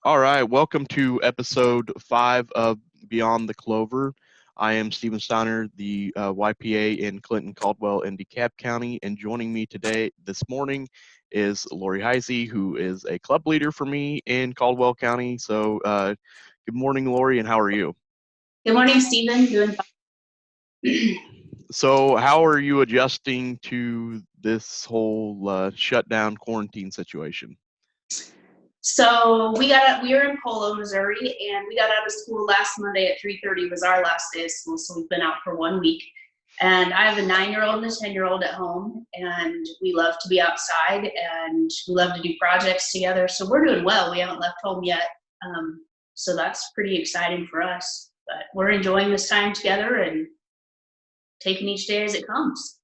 All right, welcome to episode 5 of Beyond the Clover. I am Stephen Steiner, the YPA in Clinton, Caldwell, and DeKalb County, and joining me this morning, is Lori Heisey, who is a club leader for me in Caldwell County. So, good morning, Lori, and how are you? Good morning, Stephen. Doing fine. So, how are you adjusting to this whole shutdown quarantine situation? So we were in Polo, Missouri, and we got out of school last Monday at 3:30 was our last day of school. So we've been out for 1 week. And I have a 9-year-old and a 10-year-old at home, and we love to be outside and we love to do projects together. So we're doing well. We haven't left home yet. So that's pretty exciting for us. But we're enjoying this time together and taking each day as it comes.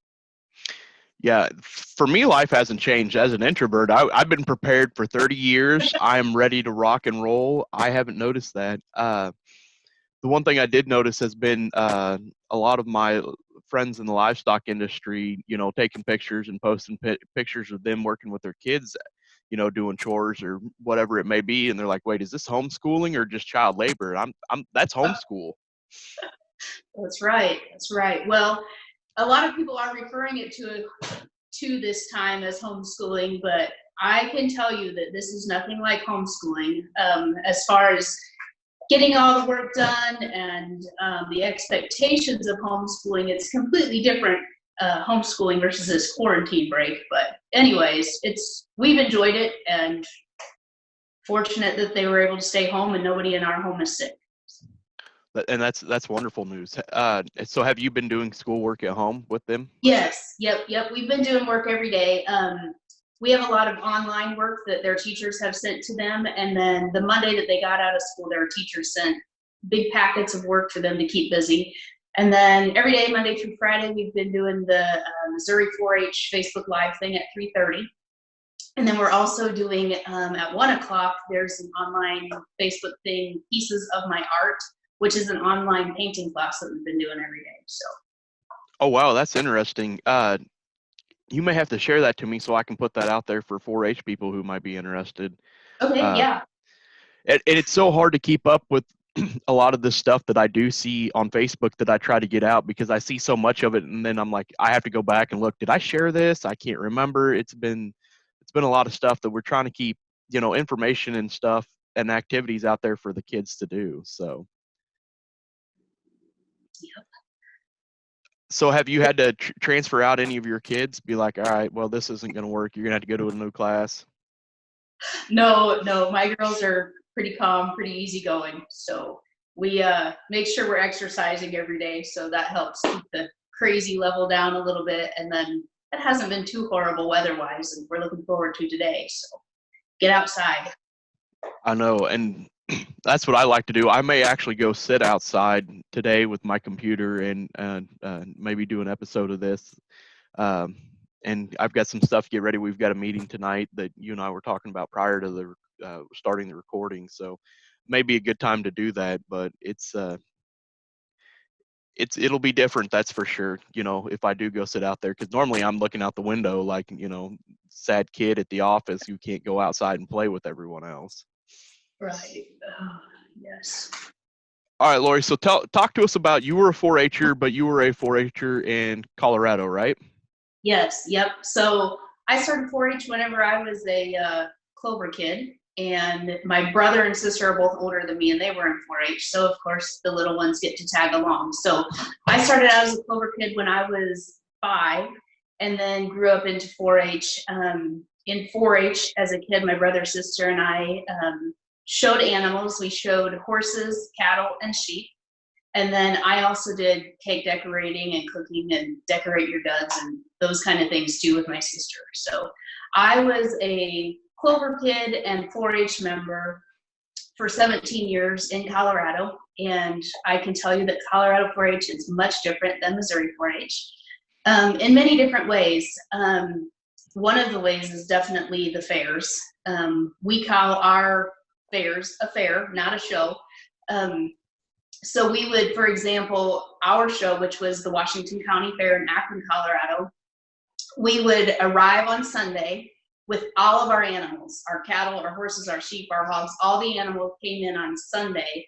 Yeah, for me, life hasn't changed. As an introvert, I've been prepared for 30 years. I'm ready to rock and roll. I haven't noticed that. The one thing I did notice has been a lot of my friends in the livestock industry, taking pictures and posting pictures of them working with their kids, doing chores or whatever it may be. And they're like, wait, is this homeschooling or just child labor? And that's homeschool. That's right. That's right. Well, a lot of people are referring it to this time as homeschooling, but I can tell you that this is nothing like homeschooling. As far as getting all the work done and the expectations of homeschooling, it's completely different homeschooling versus this quarantine break. But anyways, we've enjoyed it and fortunate that they were able to stay home and nobody in our home is sick. And that's wonderful news. So have you been doing schoolwork at home with them? Yes. Yep. We've been doing work every day. We have a lot of online work that their teachers have sent to them. And then the Monday that they got out of school, their teachers sent big packets of work for them to keep busy. And then every day, Monday through Friday, we've been doing the Missouri 4-H Facebook Live thing at 3:30. And then we're also doing at 1:00, there's an online Facebook thing, Pieces of My Art, which is an online painting class that we've been doing every day. So. Oh, wow, that's interesting. You may have to share that to me so I can put that out there for 4-H people who might be interested. Okay, yeah. And it's so hard to keep up with a lot of this stuff that I do see on Facebook that I try to get out because I see so much of it, and then I'm like, I have to go back and look. Did I share this? I can't remember. It's been a lot of stuff that we're trying to keep, information and stuff and activities out there for the kids to do. So. Yep. So have you had to transfer out any of your kids? Be like, all right, well, this isn't going to work. You're going to have to go to a new class. No, my girls are pretty calm, pretty easygoing. So we make sure we're exercising every day. So that helps keep the crazy level down a little bit. And then it hasn't been too horrible weather-wise, and we're looking forward to today. So get outside. I know, and that's what I like to do. I may actually go sit outside today with my computer and maybe do an episode of this. And I've got some stuff to get ready. We've got a meeting tonight that you and I were talking about prior to the starting the recording. So maybe a good time to do that. But it'll be different, that's for sure. If I do go sit out there, because normally I'm looking out the window like sad kid at the office who can't go outside and play with everyone else. Right. Yes. All right, Lori. So talk to us about, you were a 4-H'er, but you were a 4-H'er in Colorado, right? Yes. Yep. So I started 4-H whenever I was a Clover kid, and my brother and sister are both older than me, and they were in 4-H. So of course the little ones get to tag along. So I started out as a Clover kid when I was 5, and then grew up into 4-H. In 4-H as a kid, my brother, sister, and I showed animals. We showed horses, cattle, and sheep. And then I also did cake decorating and cooking and decorate your duds and those kind of things too with my sister. So I was a Clover kid and 4-H member for 17 years in Colorado. And I can tell you that Colorado 4-H is much different than Missouri 4-H in many different ways. One of the ways is definitely the fairs. We call our fairs a fair, not a show. So we would, for example, our show, which was the Washington County Fair in Akron, Colorado, we would arrive on Sunday. with all of our animals, our cattle, our horses, our sheep, our hogs. All the animals came in on Sunday.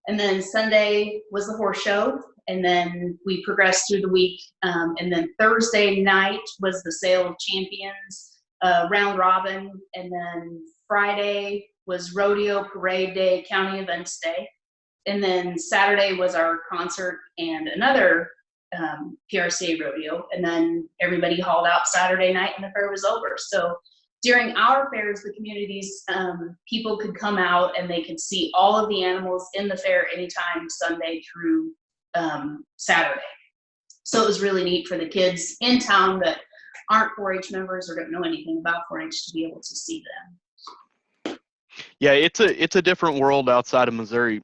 And then Sunday was the horse show. And then we progressed through the week. And then Thursday night was the sale of champions, round robin. And then Friday was rodeo, parade day, county events day. And then Saturday was our concert and another PRCA rodeo. And then everybody hauled out Saturday night and the fair was over. So during our fairs, the communities, people could come out and they could see all of the animals in the fair anytime, Sunday through Saturday. So it was really neat for the kids in town that aren't 4-H members or don't know anything about 4-H to be able to see them. Yeah, it's a different world outside of Missouri.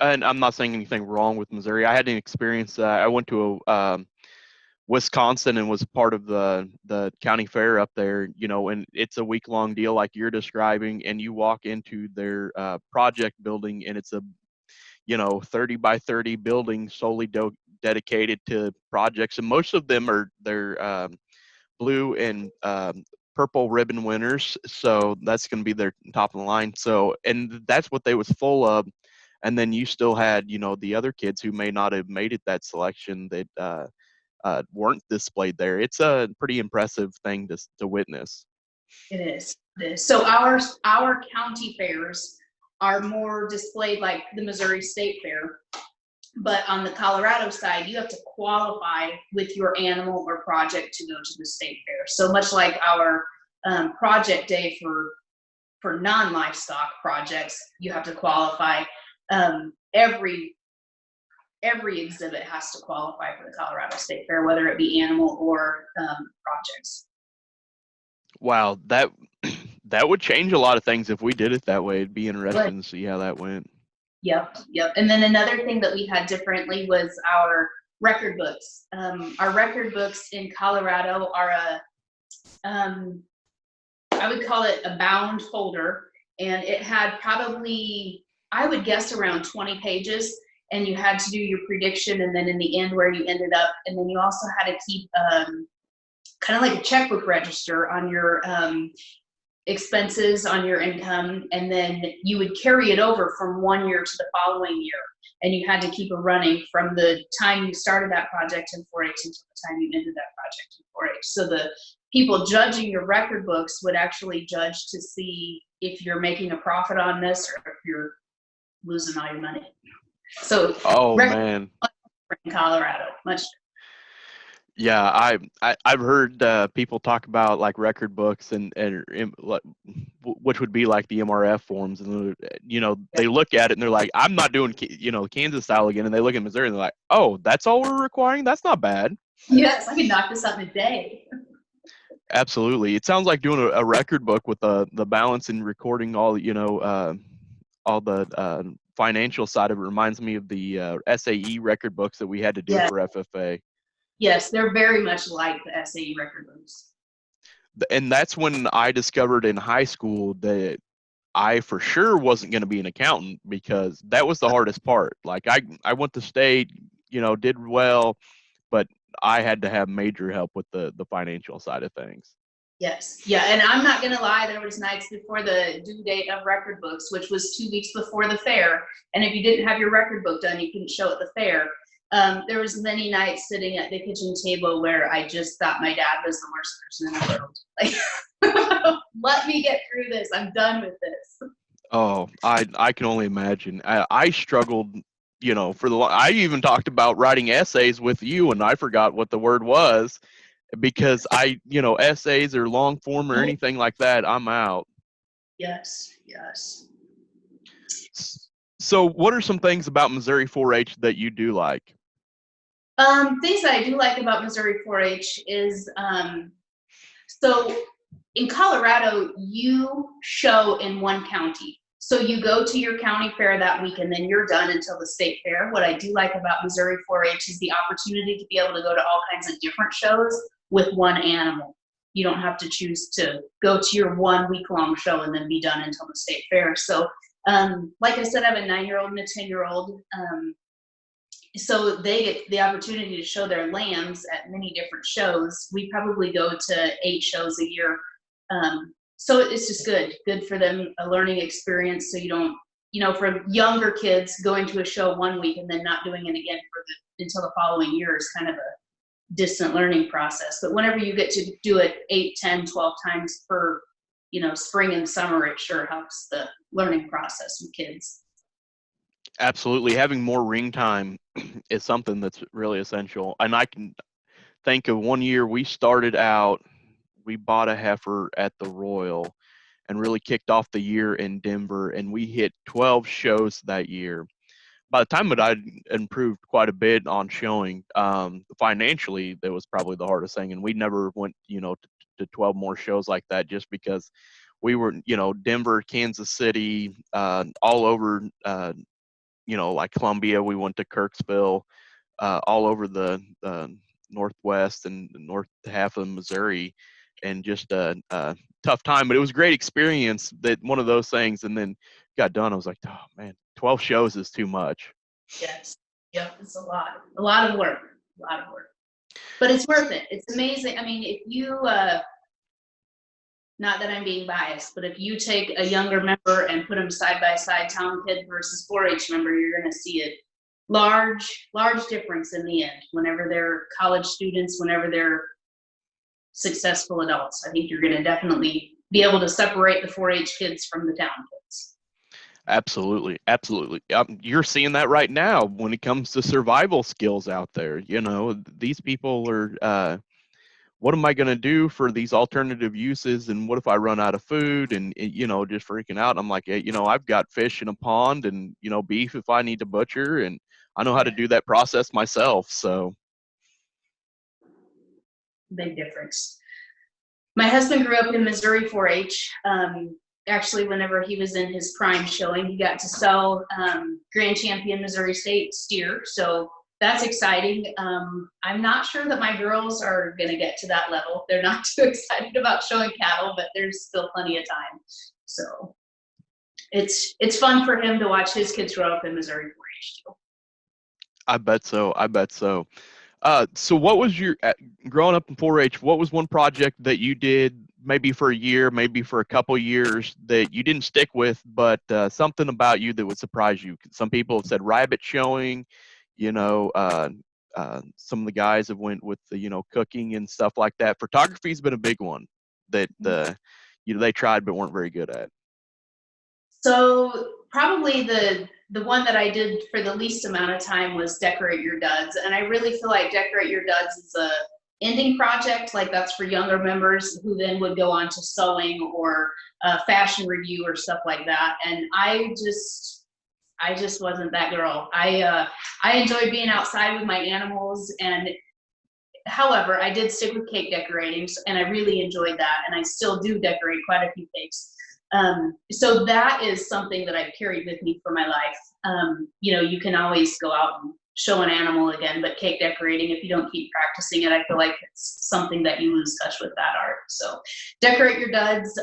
And I'm not saying anything wrong with Missouri. I had an experience. I went to Wisconsin and was part of the county fair up there, and it's a week-long deal like you're describing, and you walk into their project building, and it's a 30 by 30 building solely dedicated to projects, and most of them are they're blue and purple ribbon winners, so that's going to be their top of the line. So, and that's what they was full of. And then you still had the other kids who may not have made it that selection that weren't displayed there. It's a pretty impressive thing to witness. It is. So our county fairs are more displayed like the Missouri State Fair, but on the Colorado side, you have to qualify with your animal or project to go to the state fair. So much like our project day for non-livestock projects, you have to qualify. Every exhibit has to qualify for the Colorado State Fair, whether it be animal or projects. Wow, that would change a lot of things if we did it that way. It'd be interesting to see how that went. Yep. And then another thing that we had differently was our record books. Our record books in Colorado are I would call it a bound folder, and it had probably, I would guess, around 20 pages, and you had to do your prediction and then in the end where you ended up, and then you also had to keep kind of like a checkbook register on your expenses, on your income, and then you would carry it over from one year to the following year, and you had to keep it running from the time you started that project in 4-H until the time you ended that project in 4-H. So the people judging your record books would actually judge to see if you're making a profit on this or if you're losing all your money. So man, in Colorado, much. Yeah, I've heard people talk about like record books and which would be like the MRF forms, and they look at it and they're like, I'm not doing Kansas style again, and they look at Missouri and they're like, oh, that's all we're requiring? That's not bad. Yes, I can knock this out in a day. Absolutely, it sounds like doing a record book with the balance and recording all all the financial side of it. Reminds me of the SAE record books that we had to do for FFA. Yes, they're very much like the SAE record books. And that's when I discovered in high school that I for sure wasn't going to be an accountant, because that was the hardest part. Like I went to state, did well, but I had to have major help with the financial side of things. Yes. Yeah. And I'm not going to lie, there was nights before the due date of record books, which was 2 weeks before the fair. And if you didn't have your record book done, you couldn't show at the fair. There was many nights sitting at the kitchen table where I just thought my dad was the worst person in the world. Like, let me get through this. I'm done with this. Oh, I can only imagine. I struggled, I even talked about writing essays with you, and I forgot what the word was, because essays or long form or anything like that, I'm out. Yes. Yes. So what are some things about Missouri 4-H that you do like? Things that I do like about Missouri 4-H is, so in Colorado, you show in one county. So you go to your county fair that week and then you're done until the state fair. What I do like about Missouri 4-H is the opportunity to be able to go to all kinds of different shows with one animal. You don't have to choose to go to your 1 week-long show and then be done until the state fair. So like I said, I have a 9-year-old and a 10-year-old. So they get the opportunity to show their lambs at many different shows. We probably go to 8 shows a year. So it's just good for them, a learning experience. So you don't, for younger kids, going to a show one week and then not doing it again until the following year is kind of a distant learning process. But whenever you get to do it 8, 10, 12 times per, spring and summer, it sure helps the learning process with kids. Absolutely. Having more ring time is something that's really essential. And I can think of one year we started out, we bought a heifer at the Royal and really kicked off the year in Denver, and we hit 12 shows that year. By the time that I'd improved quite a bit on showing, financially, that was probably the hardest thing. And we never went, to 12 more shows like that, just because we were, Denver, Kansas City, all over, like Columbia. We went to Kirksville, all over the Northwest and the north half of Missouri, and just a tough time. But it was a great experience. That one of those things, and then got done. I was like, oh man, 12 shows is too much. Yes. Yep. It's a lot of work, but it's worth it. It's amazing. I mean, if you, not that I'm being biased, but if you take a younger member and put them side by side, town kid versus 4-H member, you're going to see a large difference in the end. Whenever they're college students, whenever they're successful adults, I think you're going to definitely be able to separate the 4-H kids from the town kids. Absolutely. You're seeing that right now when it comes to survival skills out there. These people are, what am I going to do for these alternative uses? And what if I run out of food and, just freaking out? I'm like, hey, I've got fish in a pond and, beef if I need to butcher, and I know how to do that process myself. So. Big difference. My husband grew up in Missouri 4-H. Actually, whenever he was in his prime showing, he got to sell Grand Champion Missouri State steer. So that's exciting. I'm not sure that my girls are going to get to that level. They're not too excited about showing cattle, but there's still plenty of time. So it's fun for him to watch his kids grow up in Missouri 4-H too. I bet so. So what was your, growing up in 4-H, what was one project that you did maybe for a year, maybe for a couple years that you didn't stick with, but something about you that would surprise you? Some people have said rabbit showing, some of the guys have went with the, cooking and stuff like that. Photography's been a big one that, they tried but weren't very good at. So probably the one that I did for the least amount of time was Decorate Your Duds. And I really feel like Decorate Your Duds is a ending project. Like that's for younger members who then would go on to sewing or fashion review or stuff like that. And I just wasn't that girl. I enjoyed being outside with my animals, and however, I did stick with cake decorating, and I really enjoyed that. And I still do decorate quite a few cakes. So that is something that I've carried with me for my life. You can always go out and show an animal again, but cake decorating, if you don't keep practicing it, I feel like it's something that you lose touch with that art. So Decorate Your Duds,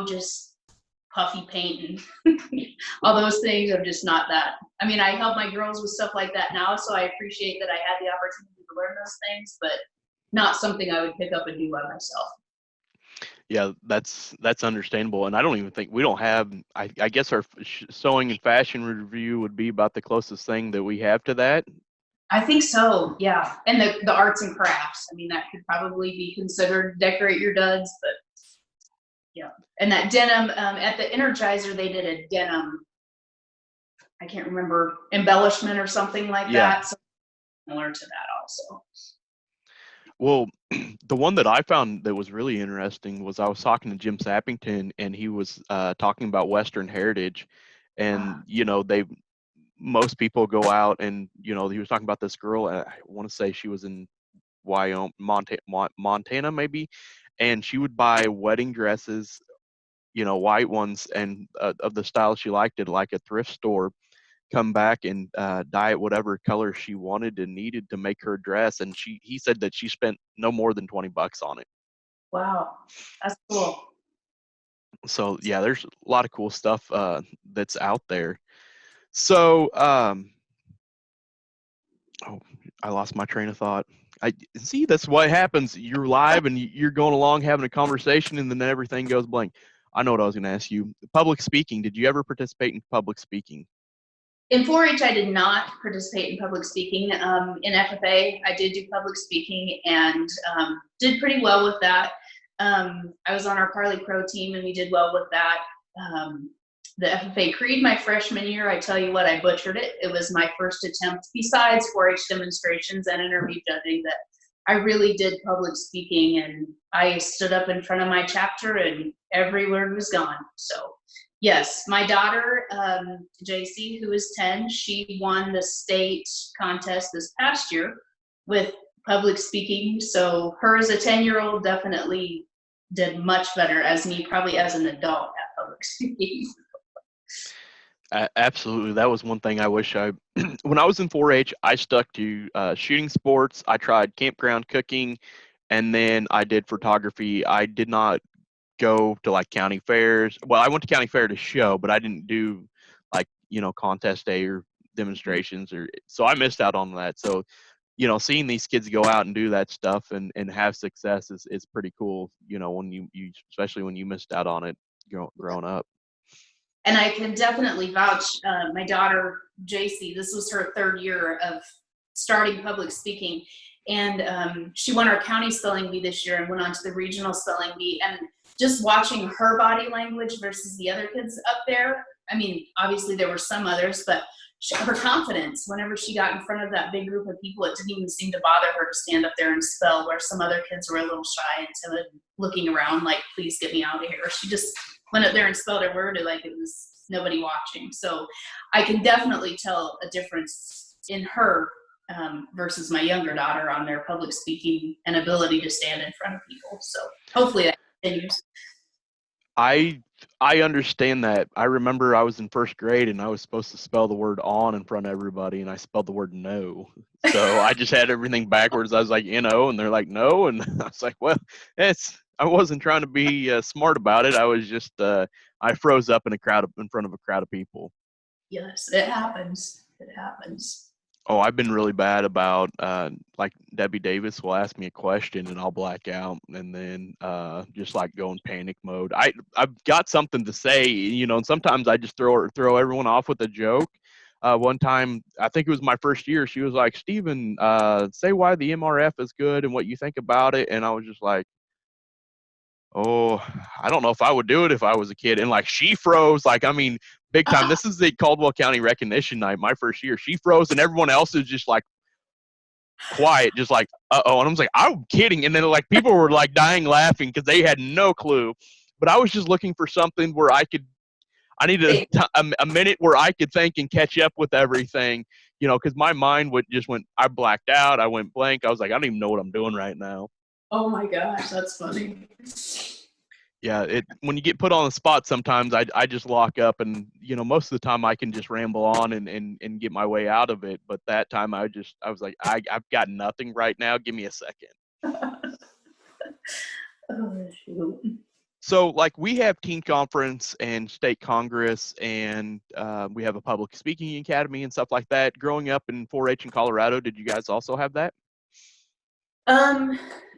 just puffy paint and all those things are just not that. I mean, I help my girls with stuff like that now, so I appreciate that I had the opportunity to learn those things, but not something I would pick up and do by myself. Yeah, that's understandable. And I don't even think we don't have, I guess our sewing and fashion review would be about the closest thing that we have to that. I think so, yeah. And the arts and crafts, I mean, that could probably be considered Decorate Your Duds, but yeah. And that denim, at the Energizer, they did a denim, I can't remember, embellishment or something like that. So similar to that also. Well, the one that I found that was really interesting was I was talking to Jim Sappington, and he was talking about Western heritage, and most people go out and he was talking about this girl. I want to say she was in Wyoming, Montana maybe, and she would buy wedding dresses, white ones, and of the style she liked at like a thrift store, come back and dye it whatever color she wanted and needed to make her dress. And he said that she spent no more than $20 on it. Wow, that's cool. So yeah, there's a lot of cool stuff that's out there. So I lost my train of thought. I see. That's what happens. You're live and you're going along having a conversation, and then everything goes blank. I know what I was going to ask you. Public speaking. Did you ever participate in public speaking? In 4-H, I did not participate in public speaking. In FFA, I did do public speaking and did pretty well with that. I was on our Parley Pro team and we did well with that. The FFA Creed my freshman year, I tell you what, I butchered it. It was my first attempt, besides 4-H demonstrations and interview judging, that I really did public speaking, and I stood up in front of my chapter and every word was gone. So yes, my daughter, JC, who is 10, she won the state contest this past year with public speaking. So her as a 10-year-old definitely did much better as me, probably as an adult at public speaking. Absolutely. That was one thing I wish when I was in 4-H, I stuck to shooting sports. I tried campground cooking, and then I did photography. I did not go to like county fairs. Well, I went to county fair to show, but I didn't do like, contest day or demonstrations so I missed out on that. So, seeing these kids go out and do that stuff and have success is pretty cool, when you especially when you missed out on it growing up. And I can definitely vouch, my daughter, JC, this was her 3rd year of starting public speaking. And she won our county spelling bee this year and went on to the regional spelling bee. And just watching her body language versus the other kids up there, I mean, obviously there were some others, but her confidence, whenever she got in front of that big group of people, it didn't even seem to bother her to stand up there and spell, where some other kids were a little shy and timid, looking around like, please get me out of here. She just went up there and spelled her word like it was nobody watching. So I can definitely tell a difference in her versus my younger daughter on their public speaking and ability to stand in front of people. So hopefully that continues. I understand that. I remember I was in 1st grade and I was supposed to spell the word on in front of everybody, and I spelled the word no. So I just had everything backwards. I was like, and they're like, no. And I was like, well, I wasn't trying to be smart about it. I was just, I froze up in front of a crowd of people. Yes, it happens. It happens. Oh, I've been really bad about, like Debbie Davis will ask me a question and I'll black out and then just like go in panic mode. I've got something to say, and sometimes I just throw everyone off with a joke. One time, I think it was my 1st year, she was like, Steven, say why the MRF is good and what you think about it. And I was just like, oh, I don't know if I would do it if I was a kid. And like she froze, like, I mean, big time. This is the Caldwell County Recognition Night, my 1st year. She froze and everyone else is just like quiet, just like, uh-oh. And I was like, I'm kidding. And then like people were like dying laughing because they had no clue. But I was just looking for something where I needed a minute where I could think and catch up with everything, because my mind I blacked out. I went blank. I was like, I don't even know what I'm doing right now. Oh my gosh, that's funny. Yeah, when you get put on the spot, sometimes I just lock up, and most of the time I can just ramble on and get my way out of it. But that time I was like, I've got nothing right now. Give me a second. Oh, shoot. So like we have teen conference and state congress, and we have a public speaking academy and stuff like that. Growing up in 4-H in Colorado, did you guys also have that?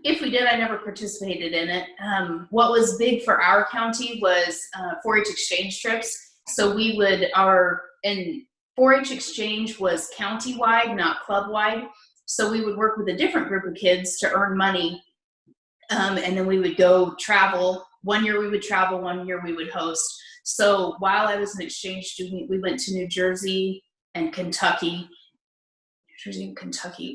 If we did, I never participated in it. What was big for our county was 4-H exchange trips. So we would, 4-H exchange was county-wide, not club-wide. So we would work with a different group of kids to earn money. And then we would go travel. One year we would travel, one year we would host. So while I was an exchange student, we went to New Jersey and Kentucky.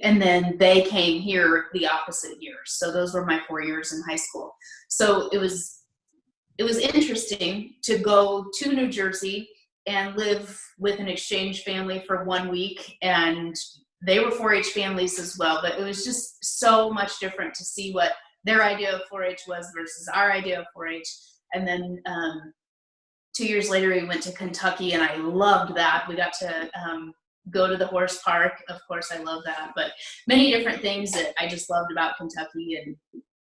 And then they came here the opposite years. So those were my 4 years in high school. So it was interesting to go to New Jersey and live with an exchange family for 1 week, and they were 4-H families as well, but it was just so much different to see what their idea of 4-H was versus our idea of 4-H. And then 2 years later we went to Kentucky, and I loved that. We got to go to the horse park. Of course, I love that, but many different things that I just loved about Kentucky, and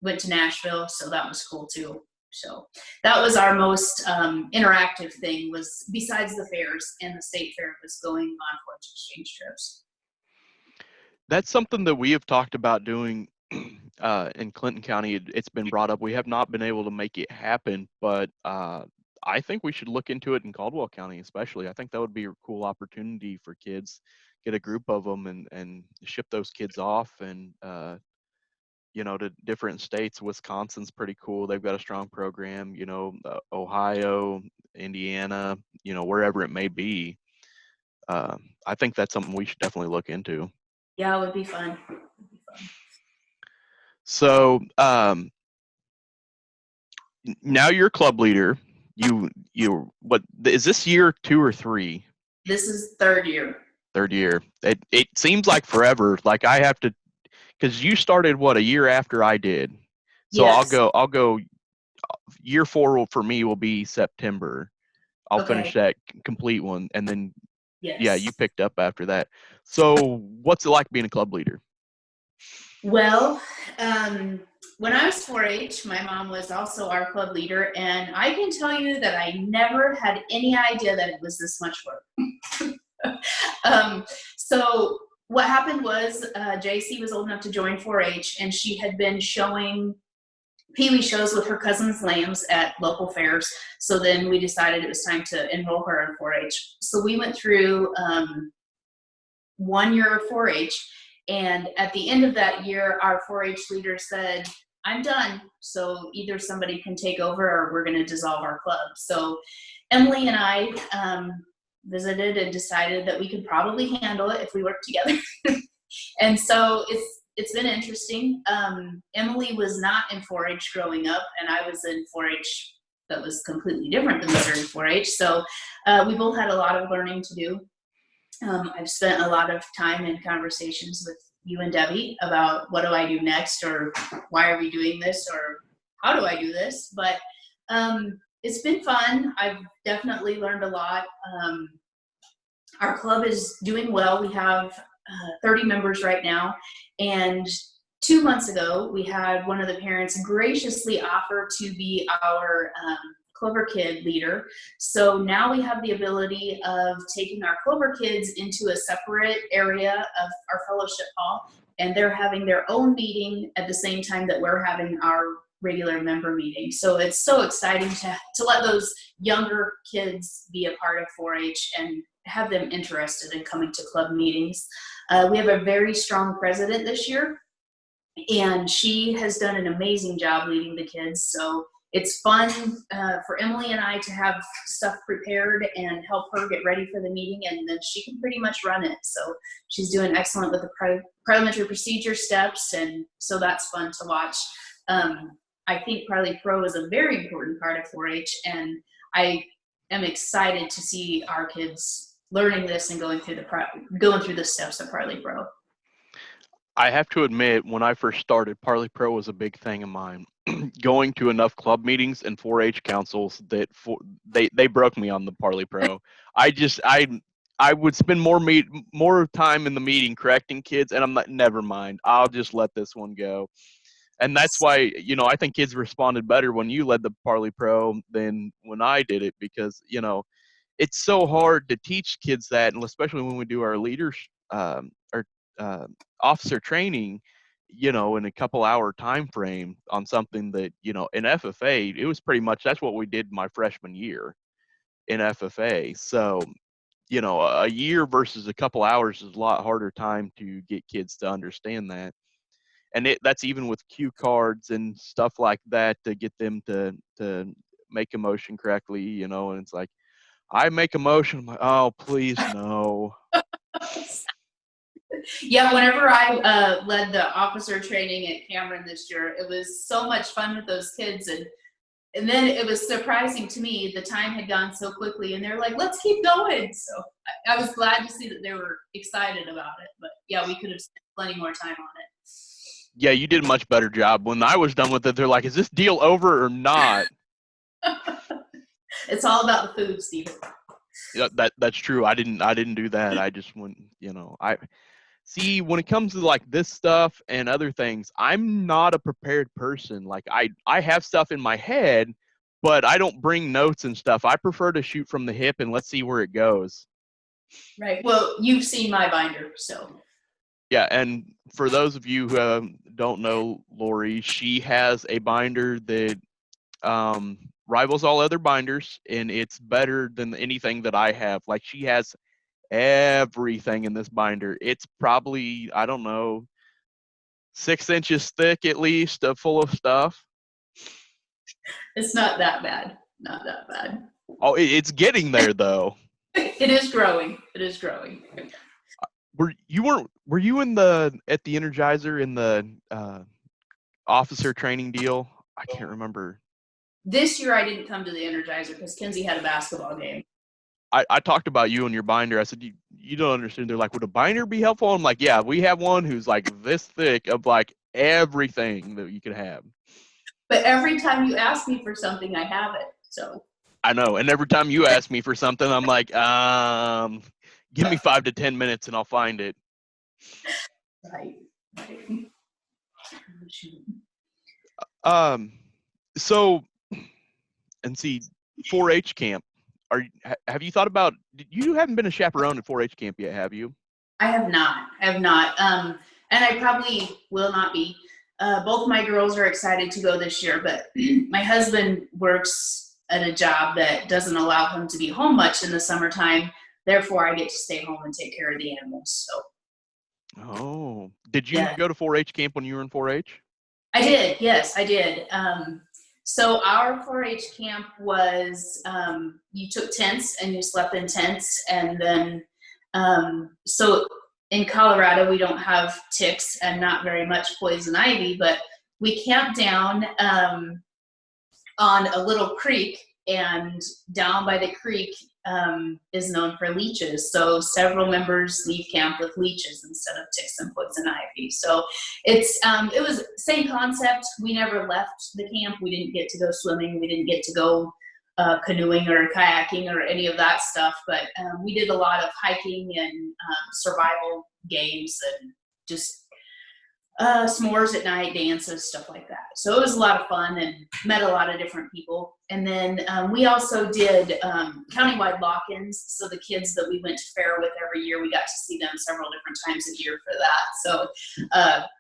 went to Nashville. So that was cool too. So that was our most interactive thing, was besides the fairs and the state fair, was going on 4-H exchange trips. That's something that we have talked about doing in Clinton County. It's been brought up. We have not been able to make it happen, but I think we should look into it in Caldwell County, especially. I think that would be a cool opportunity for kids. Get a group of them and ship those kids off and to different states. Wisconsin's pretty cool. They've got a strong program. Ohio, Indiana, wherever it may be. I think that's something we should definitely look into. Yeah, it would be fun. So now you're club leader. What is this year 2 or 3? This is third year. Third year. It seems like forever. Like I have to, because you started a year after I did. So Yes. I'll go. Year 4 for me will be September. I'll finish that complete one, and then yeah, you picked up after that. So what's it like being a club leader? Well, when I was 4-H, my mom was also our club leader, and I can tell you that I never had any idea that it was this much work. So what happened was JC was old enough to join 4-H, and she had been showing Pee-wee shows with her cousin's lambs at local fairs. So then we decided it was time to enroll her in 4-H. So we went through 1 year of 4-H. And at the end of that year, our 4-H leader said, I'm done. So either somebody can take over or we're going to dissolve our club. So Emily and I visited and decided that we could probably handle it if we worked together. And so it's been interesting. Emily was not in 4-H growing up, and I was in 4-H that was completely different than we were in 4-H. So we both had a lot of learning to do. I've spent a lot of time in conversations with you and Debbie about what do I do next, or why are we doing this, or how do I do this? But it's been fun. I've definitely learned a lot. Our club is doing well. We have 30 members right now. And 2 months ago, we had one of the parents graciously offer to be our Clover Kid leader. So now we have the ability of taking our Clover kids into a separate area of our fellowship hall, and they're having their own meeting at the same time that we're having our regular member meeting. So it's so exciting to let those younger kids be a part of 4-H and have them interested in coming to club meetings. We have a very strong president this year, and she has done an amazing job leading the kids. So it's fun for Emily and I to have stuff prepared and help her get ready for the meeting, and then she can pretty much run it. So she's doing excellent with the parliamentary procedure steps, and so that's fun to watch. I think Parley Pro is a very important part of 4-H, and I am excited to see our kids learning this and going through the steps of Parley Pro. I have to admit, when I first started, Parley Pro was a big thing of mine. Going to enough club meetings and 4-H councils that they broke me on the Parley Pro. I would spend more time in the meeting correcting kids, and I'm like, never mind, I'll just let this one go. And that's why, I think kids responded better when you led the Parley Pro than when I did it, because, it's so hard to teach kids that, and especially when we do our leaders officer training, in a couple hour time frame on something that, in FFA, it was pretty much, that's what we did my freshman year in FFA. So, a year versus a couple hours is a lot harder time to get kids to understand that. And that's even with cue cards and stuff like that to get them to make a motion correctly, and it's like, I make a motion, I'm like, oh, please, no. Yeah, whenever I led the officer training at Cameron this year, it was so much fun with those kids, and then it was surprising to me, the time had gone so quickly, and they're like, let's keep going. So I was glad to see that they were excited about it, but yeah, we could have spent plenty more time on it. Yeah, you did a much better job. When I was done with it, they're like, is this deal over or not? It's all about the food, Stephen. Yeah, that's true. I didn't do that. I just went, I see, when it comes to like this stuff and other things, I'm not a prepared person. Like I have stuff in my head, but I don't bring notes and stuff. I prefer to shoot from the hip and let's see where it goes. Right. Well, you've seen my binder, so. Yeah, and for those of you who don't know Lori, she has a binder that rivals all other binders, and it's better than anything that I have. Like, she has everything in this binder. It's probably, I don't know, 6 inches thick at least, full of stuff. It's not that bad. Not that bad. Oh, it's getting there though. It is growing. It is growing. Were you in the at the Energizer in the officer training deal? I can't remember. This year I didn't come to the Energizer because Kenzie had a basketball game. I talked about you and your binder. I said, you don't understand. They're like, would a binder be helpful? I'm like, yeah, we have one who's like this thick of like everything that you could have. But every time you ask me for something, I have it. So I know. And every time you ask me for something, I'm like, give me 5 to 10 minutes and I'll find it. Right. So, and see, 4-H camp. Have you thought about? You haven't been a chaperone at 4-H camp yet, have you? I have not. And I probably will not be. Both my girls are excited to go this year, but my husband works at a job that doesn't allow him to be home much in the summertime. Therefore, I get to stay home and take care of the animals. So. Oh, did you go to 4-H camp when you were in 4-H? I did. Yes, I did. So our 4-H camp was you took tents and you slept in tents, and then so in Colorado we don't have ticks and not very much poison ivy, but we camped down on a little creek, and down by the creek is known for leeches. So several members leave camp with leeches instead of ticks and poison ivy. So it was same concept. We never left the camp. We didn't get to go swimming. We didn't get to go canoeing or kayaking or any of that stuff. But we did a lot of hiking and survival games and just s'mores at night, dances, stuff like that. So it was a lot of fun and met a lot of different people. And then we also did countywide lock-ins. So the kids that we went to fair with every year, we got to see them several different times a year for that. So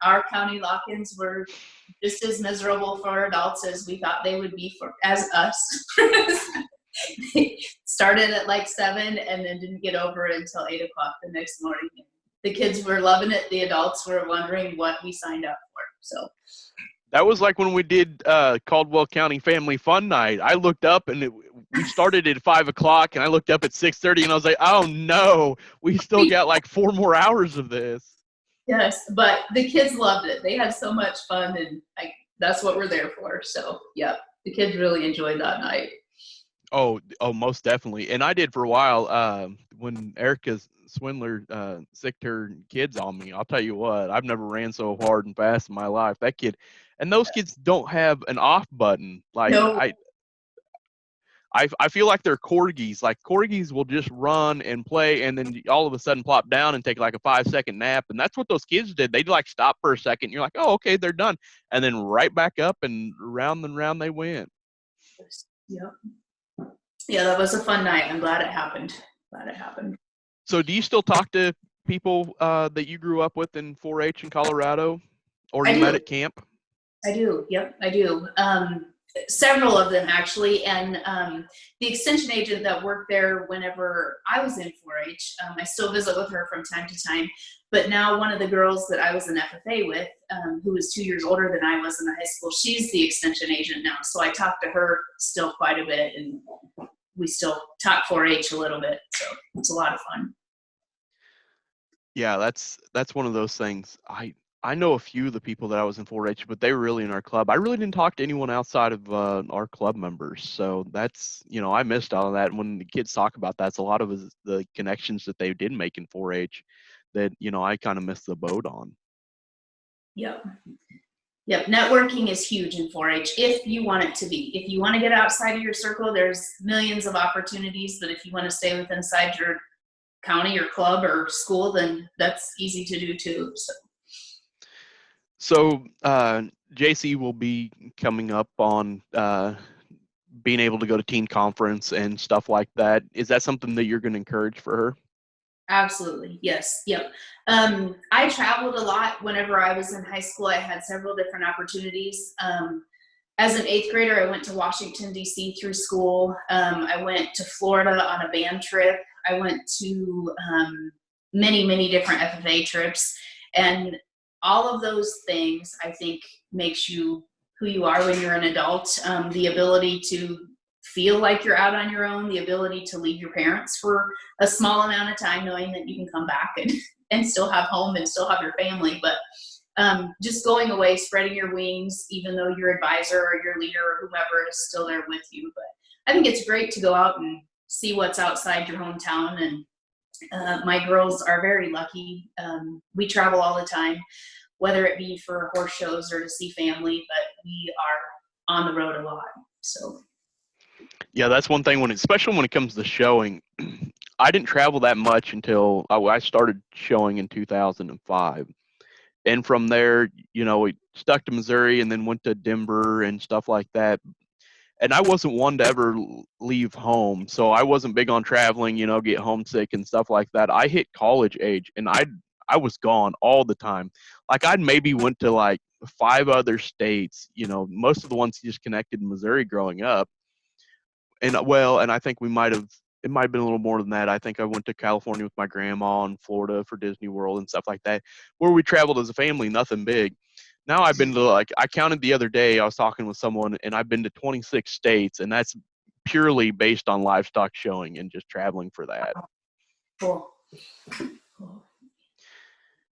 our county lock-ins were just as miserable for adults as we thought they would be as us. They started at like 7 and then didn't get over until 8 o'clock the next morning. The kids were loving it. The adults were wondering what we signed up for. So that was like when we did Caldwell County Family Fun Night. I looked up and we started at 5 o'clock, and I looked up at 6:30, and I was like, "Oh no, we still got like 4 more hours of this." Yes, but the kids loved it. They had so much fun, and that's what we're there for. So yeah, the kids really enjoyed that night. Oh, most definitely. And I did for a while when Erica Swindler sicked her kids on me. I'll tell you what, I've never ran so hard and fast in my life. That kid, and those kids don't have an off button. Like No. I feel like they're corgis. Like corgis will just run and play, and then all of a sudden plop down and take like a 5-second nap. And that's what those kids did. They'd like stop for a second. And you're like, oh, okay, they're done. And then right back up and round they went. Yep. Yeah, that was a fun night. I'm glad it happened. So do you still talk to people that you grew up with in 4-H in Colorado, or you met at camp? I do. Yep, I do. Several of them actually, and the extension agent that worked there whenever I was in 4-H, I still visit with her from time to time. But now one of the girls that I was in FFA with, who was 2 years older than I was in the high school, she's the extension agent now. So I talk to her still quite a bit, and we still talk 4-H a little bit. So it's a lot of fun. Yeah, that's one of those things. I know a few of the people that I was in 4-H, but they were really in our club. I really didn't talk to anyone outside of our club members. So that's, I missed all of that. And when the kids talk about that, it's a lot of the connections that they did make in 4-H that, I kind of missed the boat on. Yep. Networking is huge in 4-H if you want it to be. If you want to get outside of your circle, there's millions of opportunities. But if you want to stay within inside your county or club or school, then that's easy to do too. So JC will be coming up on being able to go to teen conference and stuff like that. Is that something that you're going to encourage for her? Absolutely. Yes. Yep. I traveled a lot whenever I was in high school. I had several different opportunities. As an eighth grader, I went to Washington, D.C. through school. I went to Florida on a band trip. I went to many, many different FFA trips. And all of those things, I think, makes you who you are when you're an adult. The ability to feel like you're out on your own, the ability to leave your parents for a small amount of time, knowing that you can come back and still have home and still have your family. But just going away, spreading your wings, even though your advisor or your leader or whomever is still there with you. But I think it's great to go out and see what's outside your hometown. And my girls are very lucky. We travel all the time, whether it be for horse shows or to see family, but we are on the road a lot. So. Yeah, that's one thing especially when it comes to showing. I didn't travel that much until I started showing in 2005. And from there, we stuck to Missouri and then went to Denver and stuff like that. And I wasn't one to ever leave home. So I wasn't big on traveling, get homesick and stuff like that. I hit college age and I was gone all the time. Like I'd maybe went to like 5 other states, most of the ones just connected in Missouri growing up. And I think it might have been a little more than that. I think I went to California with my grandma and Florida for Disney World and stuff like that, where we traveled as a family, nothing big. Now I've been to I counted the other day, I was talking with someone and I've been to 26 states, and that's purely based on livestock showing and just traveling for that. Cool.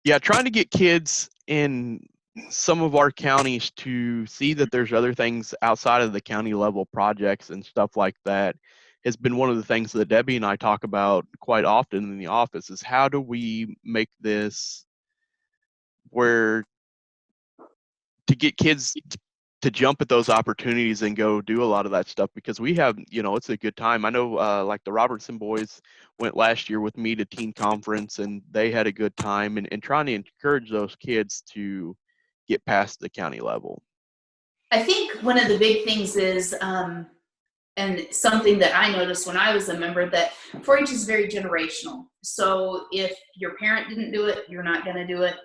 Yeah, trying to get kids in some of our counties to see that there's other things outside of the county level projects and stuff like that has been one of the things that Debbie and I talk about quite often in the office, is how do we make this where to get kids to jump at those opportunities and go do a lot of that stuff, because we have, it's a good time. I know like the Robertson boys went last year with me to teen conference and they had a good time, and trying to encourage those kids to get past the county level. I think one of the big things is, and something that I noticed when I was a member, that 4-H is very generational. So if your parent didn't do it, you're not going to do it.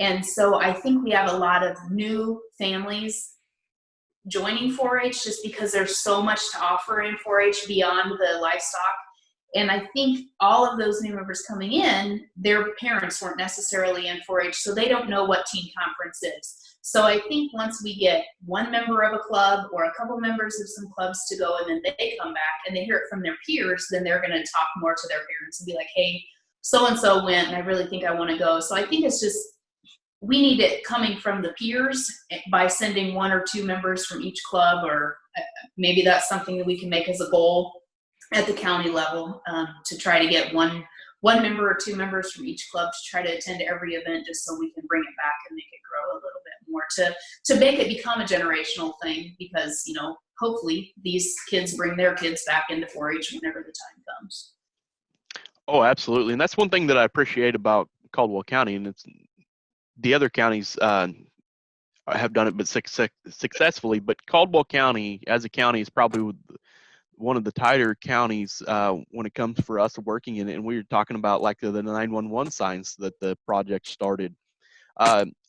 And so I think we have a lot of new families joining 4-H just because there's so much to offer in 4-H beyond the livestock. And I think all of those new members coming in, their parents weren't necessarily in 4-H, so they don't know what teen conference is. So I think once we get one member of a club or a couple members of some clubs to go, and then they come back and they hear it from their peers, then they're going to talk more to their parents and be like, hey, so-and-so went and I really think I want to go. So I think it's just, we need it coming from the peers by sending 1 or 2 members from each club, or maybe that's something that we can make as a goal at the county level, to try to get one member or 2 members from each club to try to attend every event, just so we can bring it back and make it grow a little bit more, to make it become a generational thing, because hopefully these kids bring their kids back into 4-H whenever the time comes. Oh, absolutely. And that's one thing that I appreciate about Caldwell County, and it's the other counties have done it but successfully, but Caldwell County as a county is probably one of the tighter counties when it comes for us working in it. And we were talking about like the 911 signs that the project started.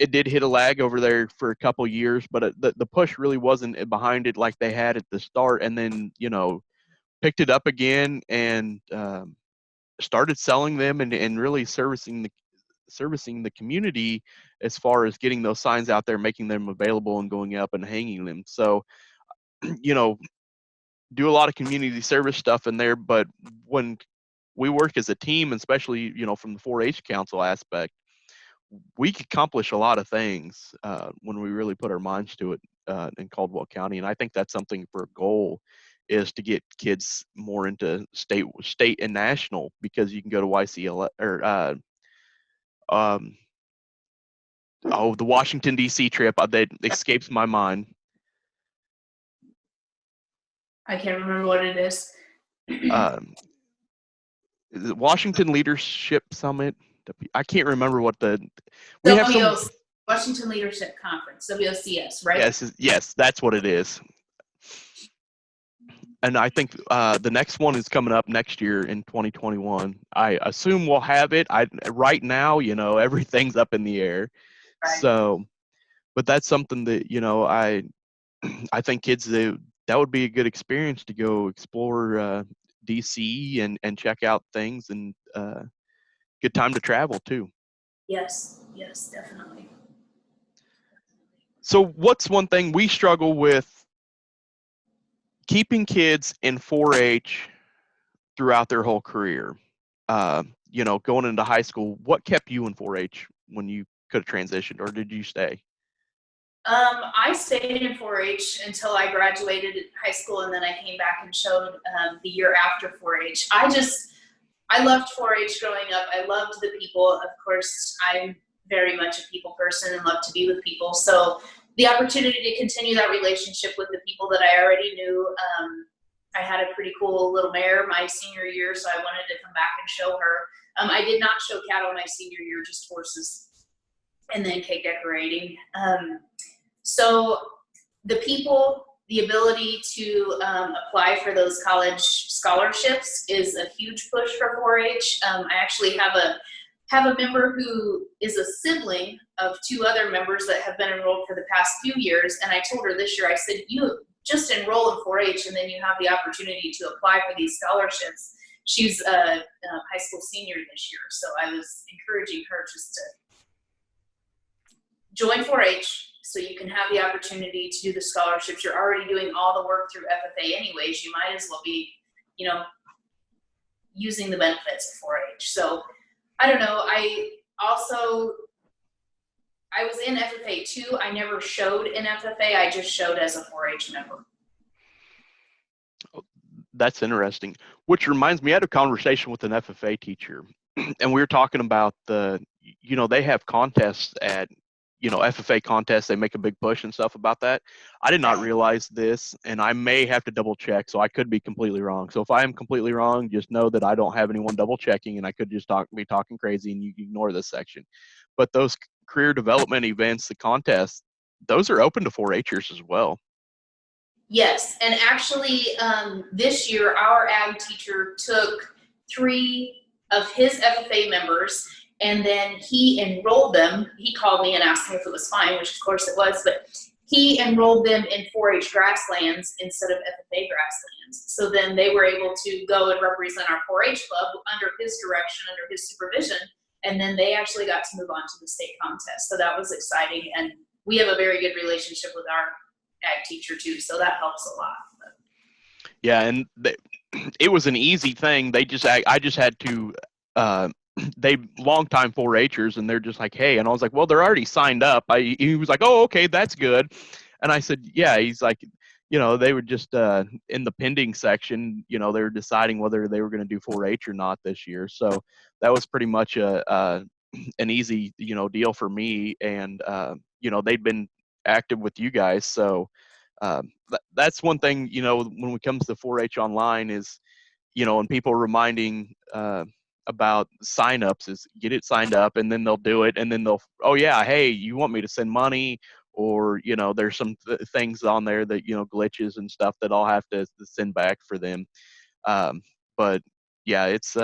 It did hit a lag over there for a couple years, but the push really wasn't behind it like they had at the start, and then picked it up again and started selling them and really servicing the community as far as getting those signs out there, making them available and going up and hanging them. So do a lot of community service stuff in there, but when we work as a team, especially from the 4-H council aspect, we can accomplish a lot of things when we really put our minds to it in Caldwell County. And I think that's something for a goal, is to get kids more into state and national, because you can go to YCL or the Washington D.C. trip that escapes my mind. I can't remember what it is. The Washington Leadership Summit. I can't remember what we have Washington Leadership Conference, WOCS, right? Yes, that's what it is. And I think the next one is coming up next year in 2021. I assume we'll have it. Right now, everything's up in the air. Right. So, but that's something that I think kids that would be a good experience to go explore DC and check out things, and good time to travel too. Yes, definitely. So, what's one thing we struggle with keeping kids in 4-H throughout their whole career? Going into high school, what kept you in 4-H when you could have transitioned, or did you stay? I stayed in 4-H until I graduated high school, and then I came back and showed the year after 4-H. I loved 4-H growing up. I loved the people. Of course, I'm very much a people person and love to be with people. So the opportunity to continue that relationship with the people that I already knew. I had a pretty cool little mare my senior year, so I wanted to come back and show her. I did not show cattle my senior year, just horses, and then cake decorating. So the people, the ability to apply for those college scholarships is a huge push for 4-H. I actually have a member who is a sibling of 2 other members that have been enrolled for the past few years, and I told her this year, I said, you just enroll in 4-H and then you have the opportunity to apply for these scholarships. She's a high school senior this year, so I was encouraging her just to join 4-H so you can have the opportunity to do the scholarships. You're already doing all the work through FFA anyways. You might as well be, using the benefits of 4-H. So I don't know. I was in FFA too. I never showed in FFA. I just showed as a 4-H member. That's interesting. Which reminds me, I had a conversation with an FFA teacher, and we were talking about they have contests at, FFA contests. They make a big push and stuff about that. I did not realize this, and I may have to double check, so I could be completely wrong. So if I am completely wrong, just know that I don't have anyone double checking, and I could just be talking crazy, and you ignore this section. But those career development events, the contests, those are open to 4-Hers as well. Yes, and actually this year our ag teacher took 3 of his FFA members, and then he enrolled them. He called me and asked me if it was fine, which of course it was, but he enrolled them in 4-H grasslands instead of FFA grasslands. So then they were able to go and represent our 4-H club under his direction, under his supervision, and then they actually got to move on to the state contest. So that was exciting, and we have a very good relationship with our ag teacher too, so that helps a lot. Yeah, and it was an easy thing. I just had to they longtime 4-Hers, and they're just like, hey, and I was like, well, they're already signed up. He was like, oh, okay, that's good. And I said, yeah. He's like, they were just in the pending section. They were deciding whether they were going to do 4-H or not this year. So that was pretty much an easy deal for me. And they'd been active with you guys, so that's one thing. When it comes to 4-H online is, and people reminding about signups, is get it signed up, and then they'll do it, and then they'll, oh yeah, hey, you want me to send money, or there's some things on there that glitches and stuff that I'll have to send back for them. But yeah, it's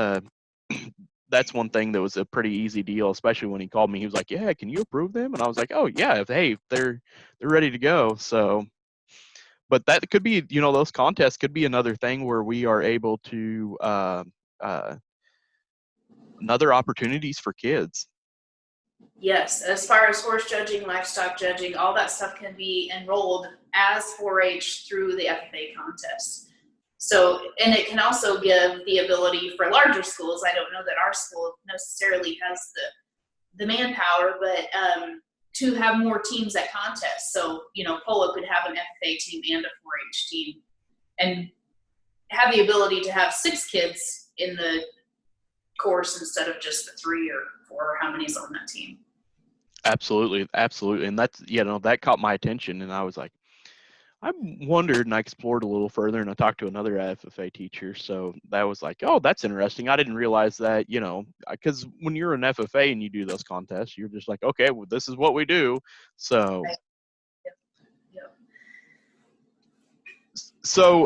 that's one thing that was a pretty easy deal, especially when he called me. He was like, yeah, can you approve them? And I was like, oh yeah, if they're ready to go. So, but that could be, those contests could be another thing where we are able to another opportunities for kids. Yes, as far as horse judging, livestock judging, all that stuff can be enrolled as 4-H through the FFA contest. So, and it can also give the ability for larger schools. I don't know that our school necessarily has the manpower, but to have more teams at contests. So, Polo could have an FFA team and a 4-H team, and have the ability to have 6 kids in the course instead of just the 3 or 4, or how many's on that team. Absolutely. And that's, that caught my attention, and I was like, I wondered, and I explored a little further, and I talked to another FFA teacher. So that was like, oh, that's interesting. I didn't realize that, because when you're an FFA and you do those contests, you're just like, okay, well, this is what we do. So, Yep. so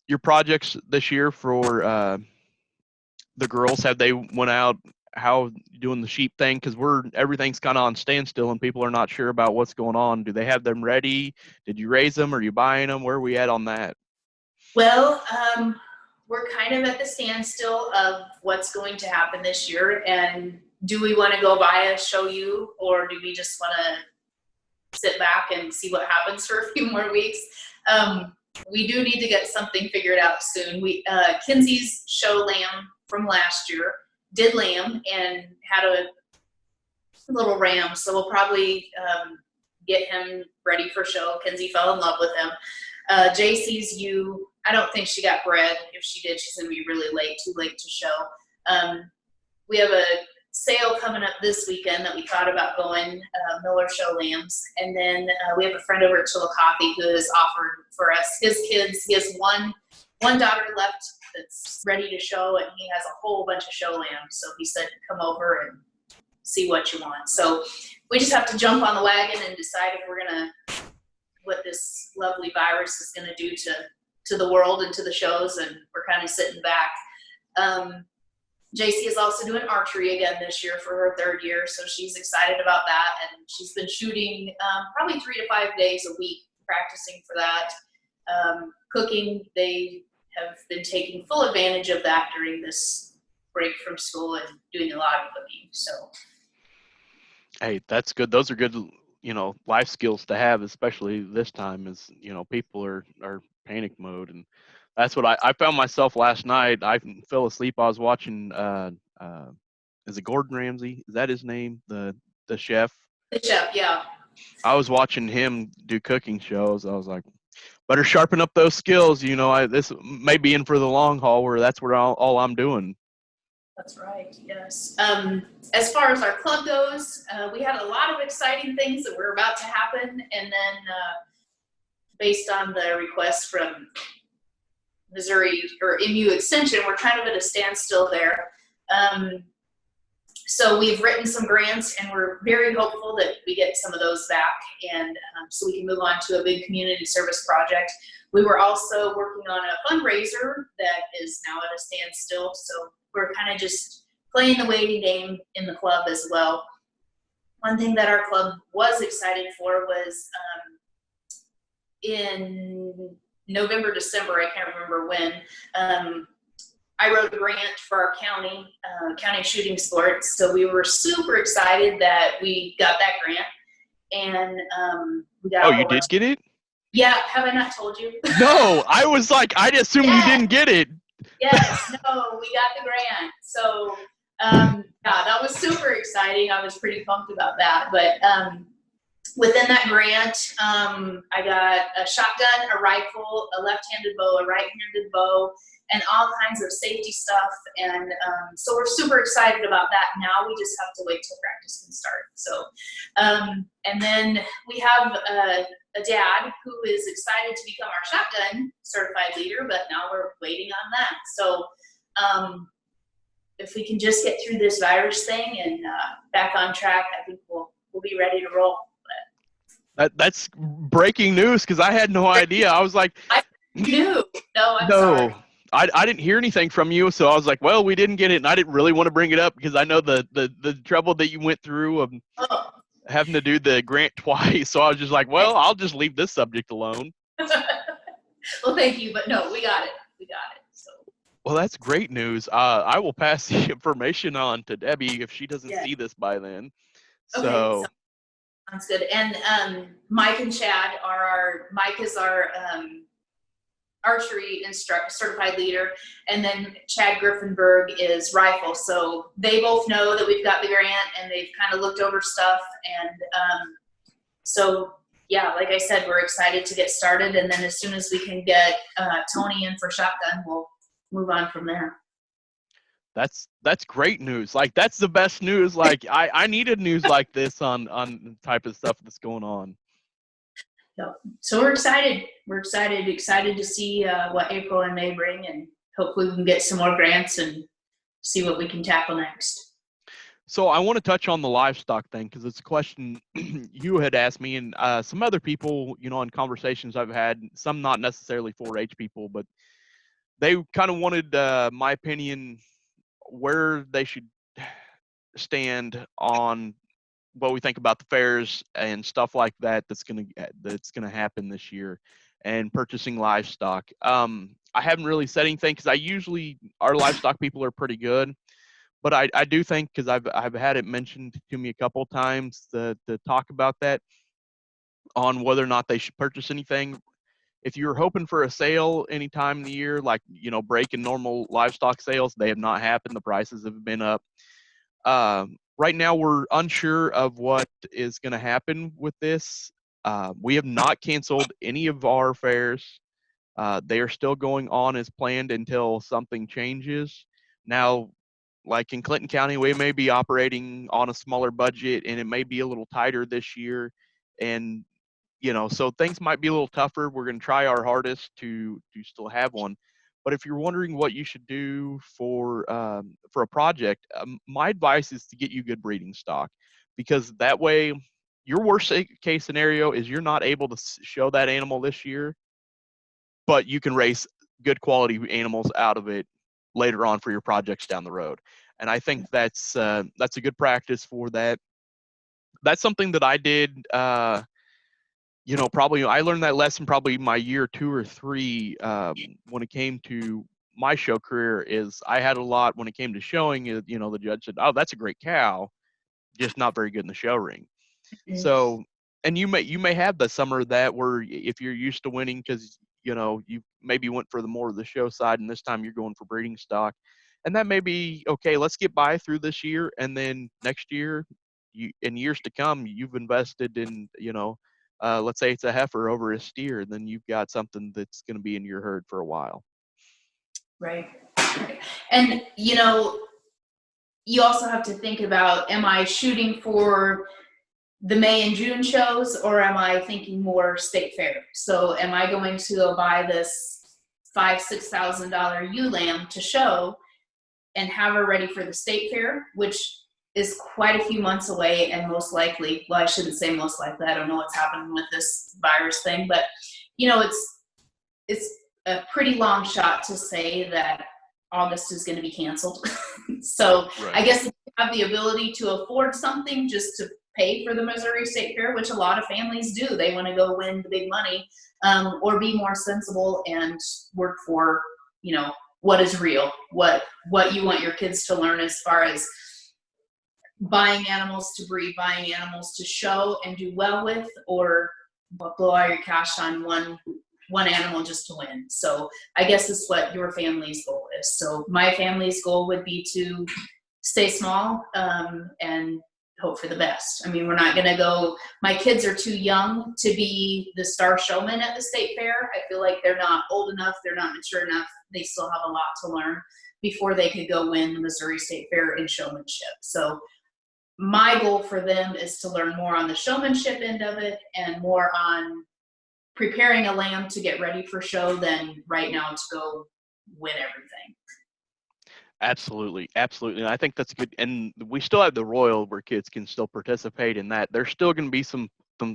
your projects this year for the girls? Have they went out? How doing the sheep thing? Because everything's kind of on standstill and people are not sure about what's going on. Do they have them ready? Did you raise them? Are you buying them? Where are we at on that? Well, we're kind of at the standstill of what's going to happen this year. And do we want to go buy a show you, or do we just want to sit back and see what happens for a few more weeks? We do need to get something figured out soon. Kinsey's show lamb from last year did lamb and had a little ram, so we'll probably get him ready for show. Kinsey fell in love with him. JC's ewe, I don't think she got bred. If she did, she's gonna be really late, too late to show. We have a sale coming up this weekend that we thought about going, Miller Show lambs. And then we have a friend over at Chillicothe who has offered for us his kids. He has one daughter left that's ready to show, and he has a whole bunch of show lambs. So he said, come over and see what you want. So we just have to jump on the wagon and decide if we're gonna, what this lovely virus is gonna do to the world and to the shows, and we're kind of sitting back. JC is also doing archery again this year for her 3rd year, so she's excited about that, and she's been shooting probably 3 to 5 days a week practicing for that. Cooking, they have been taking full advantage of that during this break from school and doing a lot of cooking. So, Hey, that's good. Those are good, life skills to have, especially this time as, people are panic mode. And that's what I found myself last night. I fell asleep. I was watching, is it Gordon Ramsay? Is that his name? The chef? The chef, yeah. I was watching him do cooking shows. I was like, better sharpen up those skills. This may be in for the long haul where that's where all I'm doing. That's right, yes. As far as our club goes, we had a lot of exciting things that were about to happen, and then based on the request from Missouri or MU Extension, we're kind of at a standstill there. So we've written some grants, and we're very hopeful that we get some of those back, and so we can move on to a big community service project. We were also working on a fundraiser that is now at a standstill, so we're kind of just playing the waiting game in the club as well. One thing that our club was excited for was in November, December, I can't remember when, I wrote a grant for our county shooting sports. So we were super excited that we got that grant, and we got. Oh, you did get it? Yeah, have I not told you? No, I was like, I assumed you didn't get it. Yes, no, we got the grant. So, yeah, that was super exciting. I was pretty pumped about that. But within that grant, I got a shotgun, a rifle, a left-handed bow, a right-handed bow, and all kinds of safety stuff. And so we're super excited about that. Now we just have to wait till practice can start. So, and then we have a dad who is excited to become our shotgun certified leader, but now we're waiting on that. So if we can just get through this virus thing and back on track, I think we'll be ready to roll. That's breaking news, because I had no idea. I was like, I knew. I'm sorry. I didn't hear anything from you, so I was like, well, we didn't get it, and I didn't really want to bring it up because I know the trouble that you went through of having to do the grant twice. So I was just like, well, I'll just leave this subject alone. Well, thank you, but no, we got it. So. Well, that's great news. I will pass the information on to Debbie if she doesn't see this by then. Okay, so sounds good. And Mike and Chad Mike is our archery certified leader, and then Chad Griffenberg is rifle. So they both know that we've got the grant, and they've kind of looked over stuff. And so, yeah, like I said, we're excited to get started. And then as soon as we can get Tony in for shotgun, we'll move on from there. That's great news. Like, that's the best news. Like, I needed news like this on the type of stuff that's going on. So we're excited. We're excited to see what April and May bring, and hopefully we can get some more grants and see what we can tackle next. So I want to touch on the livestock thing, because it's a question you had asked me, and some other people, in conversations I've had, some not necessarily 4-H people, but they kind of wanted my opinion where they should stand on what we think about the fairs and stuff like that that's gonna happen this year, and purchasing livestock. I haven't really said anything because I usually our livestock people are pretty good, but I do think because I've had it mentioned to me a couple of times to talk about that on whether or not they should purchase anything. If you're hoping for a sale any time in the year, like breaking normal livestock sales, they have not happened. The prices have been up. Right now, we're unsure of what is going to happen with this. We have not canceled any of our fairs. They are still going on as planned until something changes. Now, like in Clinton County, we may be operating on a smaller budget and it may be a little tighter this year. And, so things might be a little tougher. We're going to try our hardest to still have one. But if you're wondering what you should do for a project, my advice is to get you good breeding stock, because that way, your worst case scenario is you're not able to show that animal this year, but you can raise good quality animals out of it later on for your projects down the road. And I think that's a good practice for that. That's something that I did. Probably I learned that lesson probably my year 2 or 3 when it came to my show career. Is I had a lot when it came to showing it. The judge said, "Oh, that's a great cow, just not very good in the show ring." So, and you may have the summer that where if you're used to winning because you maybe went for the more of the show side, and this time you're going for breeding stock, and that may be okay. Let's get by through this year, and then next year, in years to come, you've invested in let's say it's a heifer over a steer, and then you've got something that's going to be in your herd for a while. Right. And you also have to think about, am I shooting for the May and June shows, or am I thinking more state fair? So am I going to go buy this $5,000-$6,000 ewe lamb to show and have her ready for the state fair, which is quite a few months away, and most likely, well, I shouldn't say most likely, I don't know what's happening with this virus thing, but it's a pretty long shot to say that August is going to be canceled. So right. I guess if you have the ability to afford something just to pay for the Missouri State Fair, which a lot of families do, they want to go win the big money, or be more sensible and work for, what is real, what you want your kids to learn as far as buying animals to breed, buying animals to show and do well with, or blow all your cash on one animal just to win. So I guess it's what your family's goal is. So my family's goal would be to stay small and hope for the best. I mean, we're not going to go, my kids are too young to be the star showman at the state fair. I feel like they're not old enough, they're not mature enough, they still have a lot to learn before they could go win the Missouri State Fair in showmanship. So my goal for them is to learn more on the showmanship end of it and more on preparing a lamb to get ready for show than right now to go win everything. Absolutely. And I think that's good. And we still have the Royal where kids can still participate in that. There's still going to be some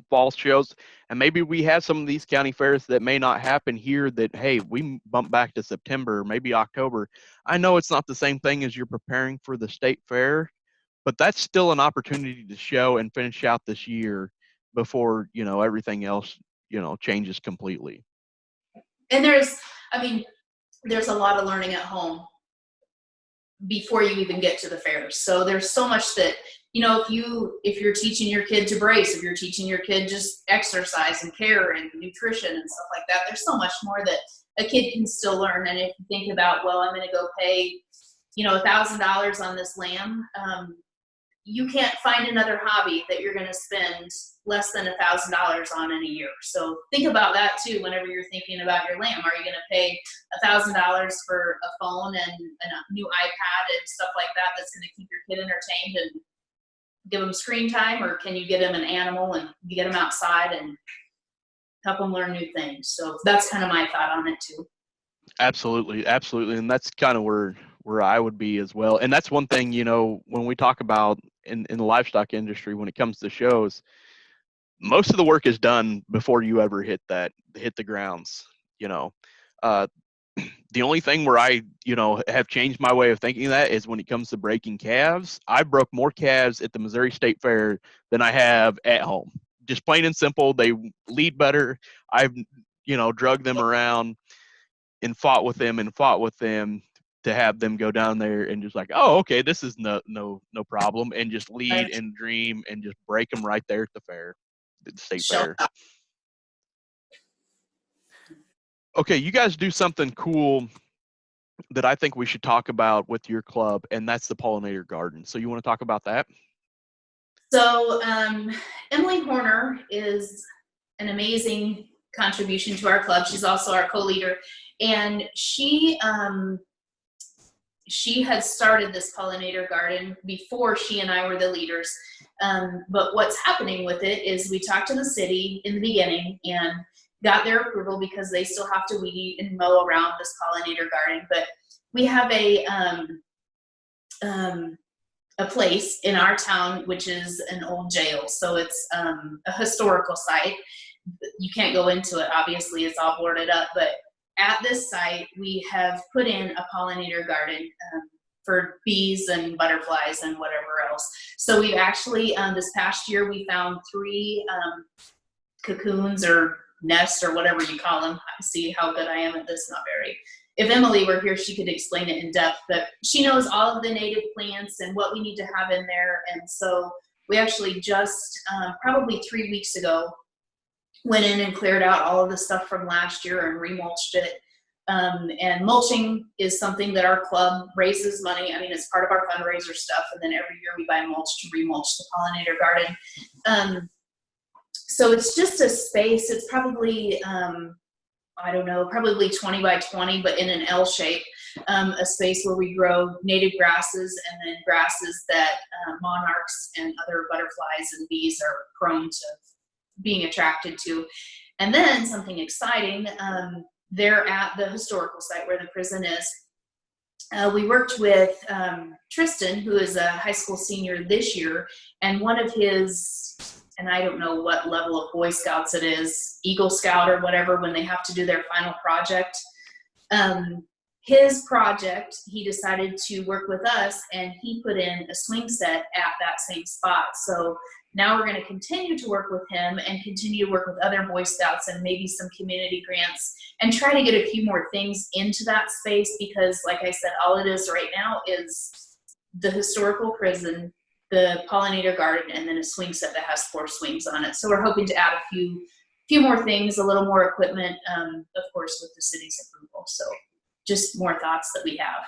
fall shows, and maybe we have some of these county fairs that may not happen here that, hey, we bump back to September, maybe October. I know it's not the same thing as you're preparing for the state fair, but that's still an opportunity to show and finish out this year before, everything else, changes completely. And there's a lot of learning at home before you even get to the fairs. So there's so much that, if you're teaching your kid to brace, if you're teaching your kid just exercise and care and nutrition and stuff like that, there's so much more that a kid can still learn. And if you think about, well, I'm going to go pay, $1,000 on this lamb, you can't find another hobby that you're going to spend less than $1,000 on in a year. So think about that too whenever you're thinking about your lamb. Are you going to pay $1,000 for a phone and a new iPad and stuff like that that's going to keep your kid entertained and give them screen time, or can you get them an animal and get them outside and help them learn new things? So that's kind of my thought on it too. Absolutely, and that's kind of where I would be as well. And that's one thing, when we talk about in the livestock industry, when it comes to shows, most of the work is done before you ever hit the grounds. The only thing where I, have changed my way of thinking of that is when it comes to breaking calves. I broke more calves at the Missouri State Fair than I have at home. Just plain and simple. They lead better. I've, drug them around and fought with them to have them go down there and just like, oh, okay, this is no problem, and just lead and dream and just break them right there at the fair, the state fair. Okay, you guys do something cool that I think we should talk about with your club, and that's the pollinator garden. So you want to talk about that? So Emily Horner is an amazing contribution to our club. She's also our co-leader, and she had started this pollinator garden before she and I were the leaders. But what's happening with it is we talked to the city in the beginning and got their approval because they still have to weed eat and mow around this pollinator garden. But we have a place in our town, which is an old jail. So it's a historical site. You can't go into it, obviously, it's all boarded up. But at this site, we have put in a pollinator garden for bees and butterflies and whatever else. So we've actually, this past year, we found 3 cocoons or nests or whatever you call them. See how good I am at this, not very. If Emily were here, she could explain it in depth, but she knows all of the native plants and what we need to have in there. And so we actually just, probably 3 weeks ago, went in and cleared out all of the stuff from last year and remulched it. And mulching is something that our club raises money. I mean, it's part of our fundraiser stuff. And then every year we buy mulch to remulch the pollinator garden. So it's just a space. It's probably, I don't know, probably 20 by 20, but in an L shape, a space where we grow native grasses and then grasses that monarchs and other butterflies and bees are prone to being attracted to. And then something exciting, there at the historical site where the prison is, we worked with Tristan, who is a high school senior this year, and one of his, and I don't know what level of Boy Scouts it is, Eagle Scout or whatever, when they have to do their final project. His project, he decided to work with us, and he put in a swing set at that same spot. So now we're going to continue to work with him and continue to work with other Boy Scouts and maybe some community grants and try to get a few more things into that space, because like I said, all it is right now is the historical prison, the pollinator garden, and then a swing set that has 4 swings on it. So we're hoping to add a few more things, a little more equipment, of course, with the city's approval. So just more thoughts that we have.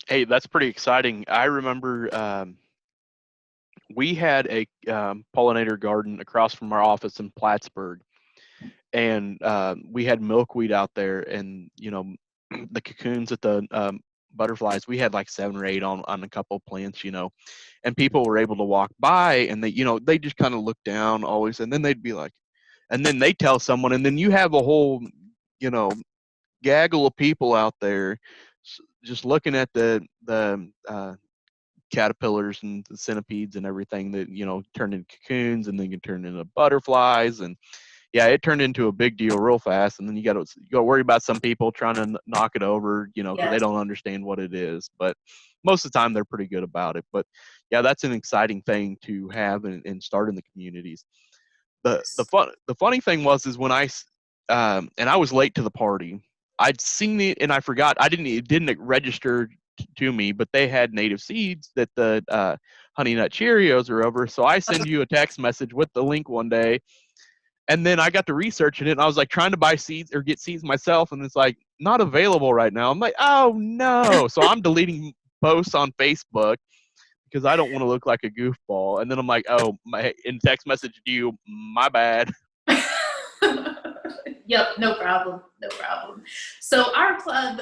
Hey, that's pretty exciting. I remember we had a pollinator garden across from our office in Plattsburgh, and we had milkweed out there, and the cocoons at the butterflies, we had like 7 or 8 on a couple of plants, and people were able to walk by, and they just kind of look down always, and then they'd be like, and then they tell someone, and then you have a whole gaggle of people out there just looking at the caterpillars and the centipedes and everything that turn into cocoons and then can turn into butterflies. And yeah, it turned into a big deal real fast. And then you got to worry about some people trying to knock it over, because they don't understand what it is. But most of the time they're pretty good about it. But yeah, that's an exciting thing to have and start in the communities. The funny thing is when I and I was late to the party. I'd seen it and I forgot. It didn't register to me, but they had native seeds that the Honey Nut Cheerios are over. So I send you a text message with the link one day, and then I got to researching it, and I was like trying to buy seeds or get seeds myself, and it's like not available right now. I'm like, oh no! So I'm deleting posts on Facebook because I don't want to look like a goofball. And then I'm like, oh, in text message to you, my bad. Yep, no problem. So our club,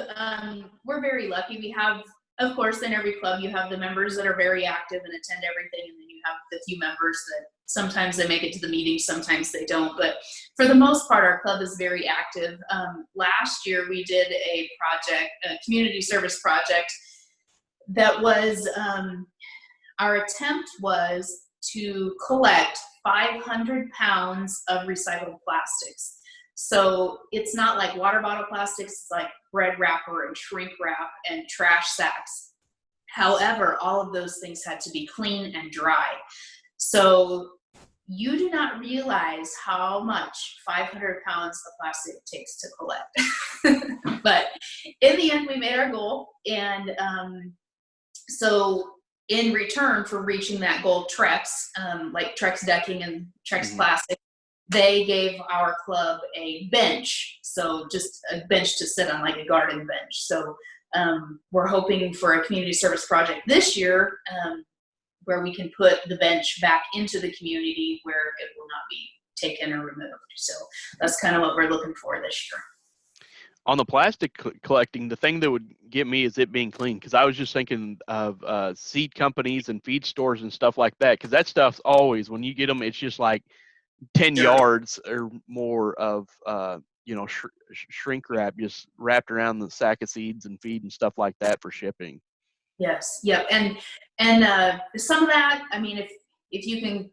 we're very lucky. We have, of course, in every club, you have the members that are very active and attend everything, and then you have the few members that sometimes they make it to the meetings, sometimes they don't. But for the most part, our club is very active. Last year, we did a community service project that was, our attempt was to collect 500 pounds of recycled plastics. So it's not like water bottle plastics, it's like bread wrapper and shrink wrap and trash sacks. However, all of those things had to be clean and dry. So you do not realize how much 500 pounds of plastic takes to collect. But in the end, we made our goal. And so in return for reaching that goal, Trex, like Trex Decking and Trex Plastic, they gave our club a bench. So just a bench to sit on, like a garden bench. So we're hoping for a community service project this year, where we can put the bench back into the community where it will not be taken or removed. So that's kind of what we're looking for this year. On the plastic collecting, the thing that would get me is it being clean, because I was just thinking of seed companies and feed stores and stuff like that, because that stuff's always, when you get them, it's just like 10 yards or more of shrink wrap just wrapped around the sack of seeds and feed and stuff like that for shipping. Yes. Yep. And some of that, I mean, if you can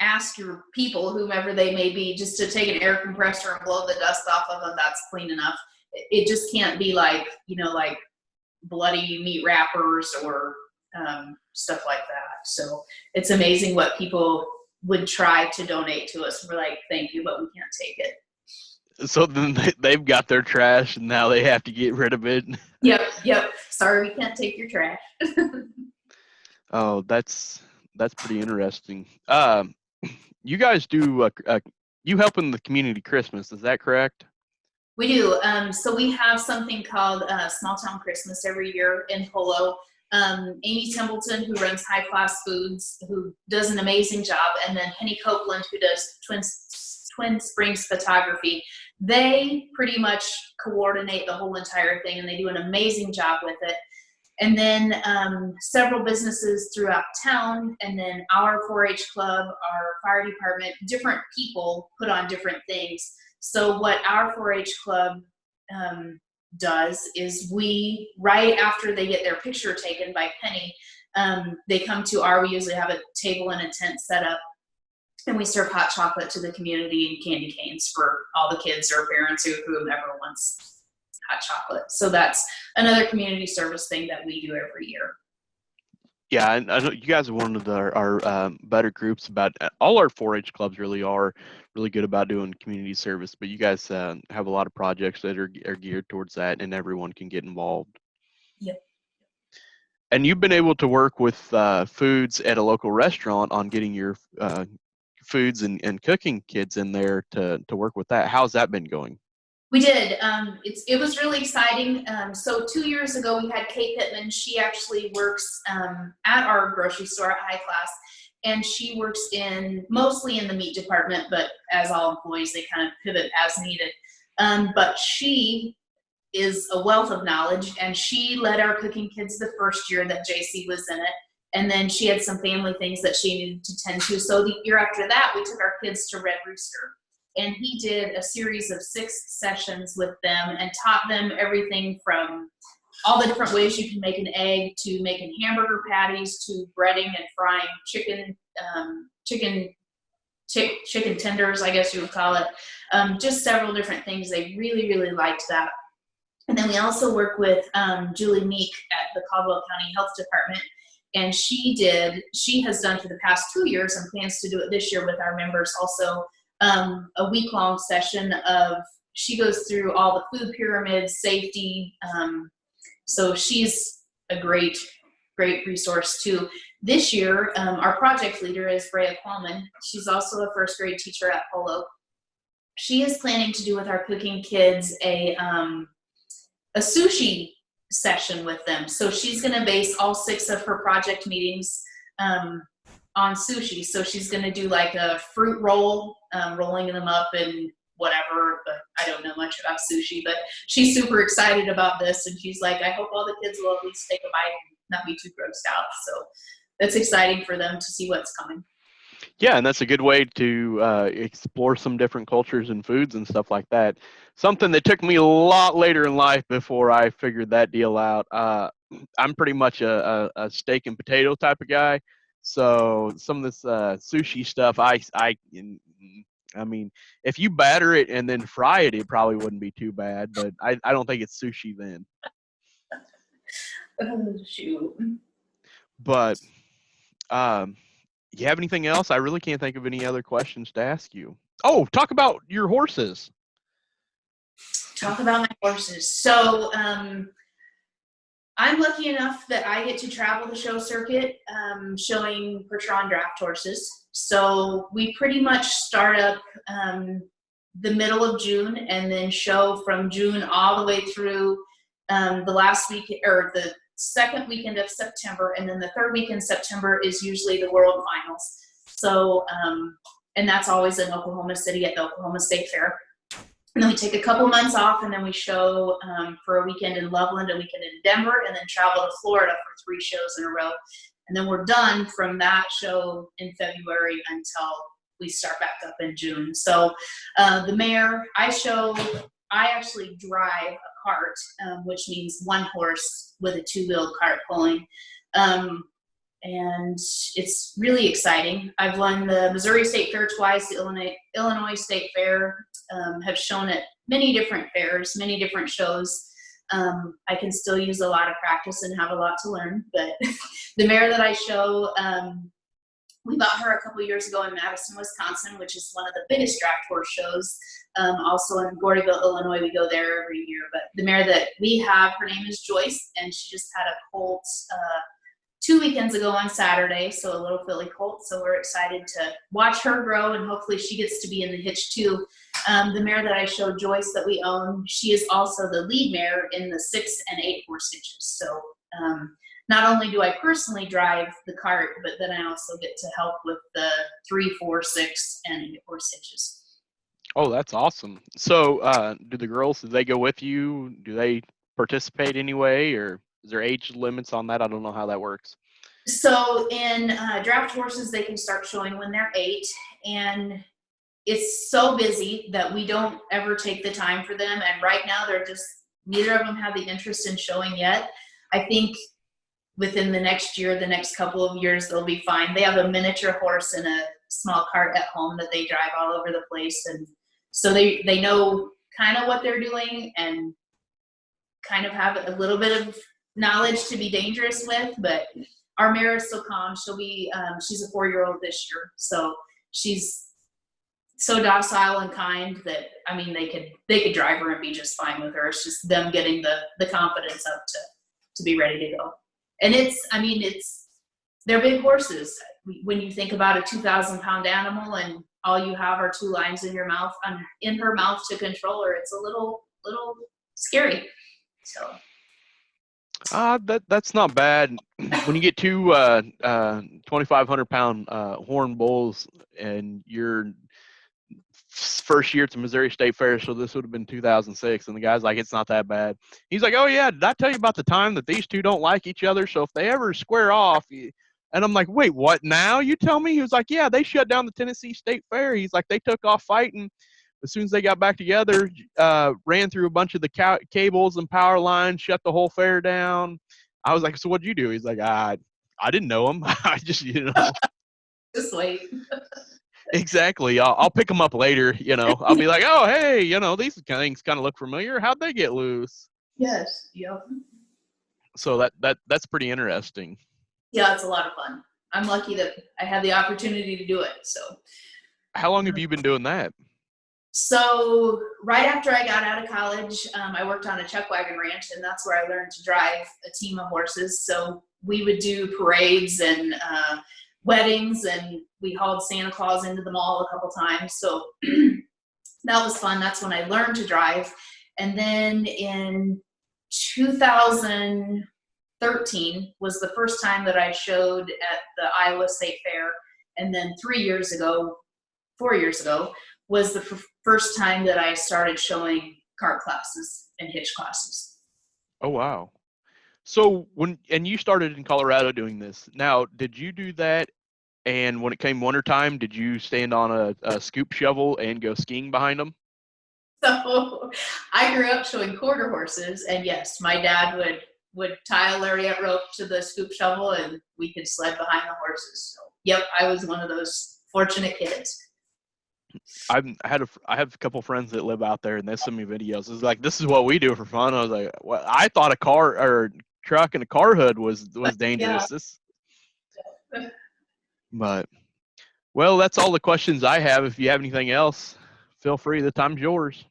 ask your people, whomever they may be, just to take an air compressor and blow the dust off of them, that's clean enough. It just can't be like, like bloody meat wrappers or stuff like that. So it's amazing what people would try to donate to us. We're like, thank you, but we can't take it. So then they've got their trash and now they have to get rid of it. Yep. Sorry, we can't take your trash. Oh, that's pretty interesting. You guys do you help in the community Christmas, is that correct? We do. So we have something called Small Town Christmas every year in Polo. Amy Templeton, who runs High Class Foods, who does an amazing job, and then Penny Copeland, who does Twin Springs Photography. They pretty much coordinate the whole entire thing, and they do an amazing job with it. And then several businesses throughout town, and then our 4-H club, our fire department, different people put on different things. So what our 4-H club does is we, right after they get their picture taken by Penny, they come to we usually have a table and a tent set up, and we serve hot chocolate to the community and candy canes for all the kids or parents or whoever wants hot chocolate. So that's another community service thing that we do every year. Yeah, I know you guys are one of our better groups. About all our 4-H clubs really are really good about doing community service, but you guys have a lot of projects that are geared towards that, and everyone can get involved. Yep. And you've been able to work with foods at a local restaurant on getting your foods and cooking kids in there to work with that. How's that been going? We did. It was really exciting. So 2 years ago, we had Kate Pittman. She actually works at our grocery store at High Class, and she works mostly in the meat department, but as all employees, they kind of pivot as needed. But she is a wealth of knowledge, and she led our cooking kids the first year that JC was in it. And then she had some family things that she needed to tend to. So the year after that, we took our kids to Red Rooster. And he did a series of 6 sessions with them and taught them everything from all the different ways you can make an egg, to making hamburger patties, to breading and frying chicken tenders, I guess you would call it. Just several different things. They really, really liked that. And then we also work with Julie Meek at the Caldwell County Health Department. And she has done for the past 2 years and plans to do it this year with our members also, a week-long session she goes through all the food pyramids, safety. So she's a great resource too. This year, our project leader is Brea Qualman. She's also a first grade teacher at Polo. She is planning to do with our cooking kids a sushi session with them. So she's going to base all 6 of her project meetings on sushi. So she's going to do like a fruit roll, rolling them up and whatever, but I don't know much about sushi, but she's super excited about this. And she's like, I hope all the kids will at least take a bite and not be too grossed out. So that's exciting for them to see what's coming. Yeah, and that's a good way to explore some different cultures and foods and stuff like that. Something that took me a lot later in life before I figured that deal out. I'm pretty much a steak and potato type of guy. So some of this sushi stuff, I mean, if you batter it and then fry it, it probably wouldn't be too bad. But I don't think it's sushi then. Oh, shoot. But you have anything else? I really can't think of any other questions to ask you. Oh, talk about your horses. Talk about my horses. So I'm lucky enough that I get to travel the show circuit showing Percheron draft horses. So we pretty much start up the middle of June and then show from June all the way through the last week or the second weekend of September. And then the third weekend in September is usually the World Finals. So, and that's always in Oklahoma City at the Oklahoma State Fair. And then we take a couple months off, and then we show for a weekend in Loveland, a weekend in Denver, and then travel to Florida for 3 shows in a row. And then we're done from that show in February until we start back up in June. So the mare, I actually drive a cart, which means one horse with a 2-wheeled cart pulling. And it's really exciting. I've won the Missouri State Fair twice, the Illinois State Fair, have shown at many different fairs, many different shows. I can still use a lot of practice and have a lot to learn, but the mare that I show, we bought her a couple years ago in Madison, Wisconsin, which is one of the biggest draft horse shows. Also in Gordyville, Illinois, we go there every year. But the mare that we have, her name is Joyce, and she just had a colt 2 weekends ago on Saturday, so a little filly colt. So we're excited to watch her grow, and hopefully she gets to be in the hitch too. The mare that I showed, Joyce, that we own, she is also the lead mare in the 6 and 8 horse hitches. So not only do I personally drive the cart, but then I also get to help with the 3, 4, 6, and 8 horse hitches. Oh, that's awesome. So do the girls, do they go with you? Do they participate anyway, or is there age limits on that? I don't know how that works. So in draft horses, they can start showing when they're 8, and it's so busy that we don't ever take the time for them. And right now they're just, neither of them have the interest in showing yet. I think within the next year, the next couple of years, they'll be fine. They have a miniature horse and a small cart at home that they drive all over the place. And so they know kind of what they're doing and kind of have a little bit of knowledge to be dangerous with. But our mare is so calm. She'll be, she's a 4-year-old this year. So she's so docile and kind that, I mean, they could drive her and be just fine with her. It's just them getting the confidence up to be ready to go. And they're big horses. When you think about a 2,000-pound animal and all you have are 2 lines in your mouth, in her mouth to control her, it's a little scary. So. That's not bad. When you get 2 2,500-pound horn bulls and your first year at the Missouri State Fair, so this would have been 2006, and the guy's like, it's not that bad. He's like, oh yeah, did I tell you about the time that these 2 don't like each other? So if they ever square off, and I'm like, wait, what now? You tell me? He was like, yeah, they shut down the Tennessee State Fair. He's like, they took off fighting. As soon as they got back together, ran through a bunch of the cables and power lines, shut the whole fair down. I was like, so what'd you do? He's like, I didn't know him. I just, Just wait. Exactly. I'll pick them up later. I'll be like, oh, hey, these things kind of look familiar. How'd they get loose? Yes. Yep. So that's pretty interesting. Yeah, it's a lot of fun. I'm lucky that I had the opportunity to do it. So. How long have you been doing that? So right after I got out of college, I worked on a chuck wagon ranch, and that's where I learned to drive a team of horses. So we would do parades and weddings, and we hauled Santa Claus into the mall a couple times. So that was fun. That's when I learned to drive. And then in 2013 was the first time that I showed at the Iowa State Fair. And then 4 years ago, was the first time that I started showing cart classes and hitch classes. Oh, wow. So and you started in Colorado doing this. Now, did you do that? And when it came wintertime, did you stand on a scoop shovel and go skiing behind them? So I grew up showing quarter horses, and yes, my dad would tie a lariat rope to the scoop shovel, and we could sled behind the horses. So, yep, I was one of those fortunate kids. I have a couple friends that live out there, and they send me videos. It's like, this is what we do for fun. I was like, well, I thought a car or truck and a car hood was Yeah. dangerous. But well, that's all the questions I have. If you have anything else, feel free. The time's yours.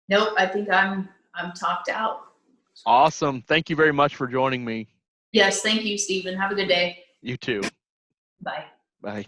Nope, I think I'm talked out. Awesome. Thank you very much for joining me. Yes, thank you, Stephen. Have a good day. You too. Bye. Bye.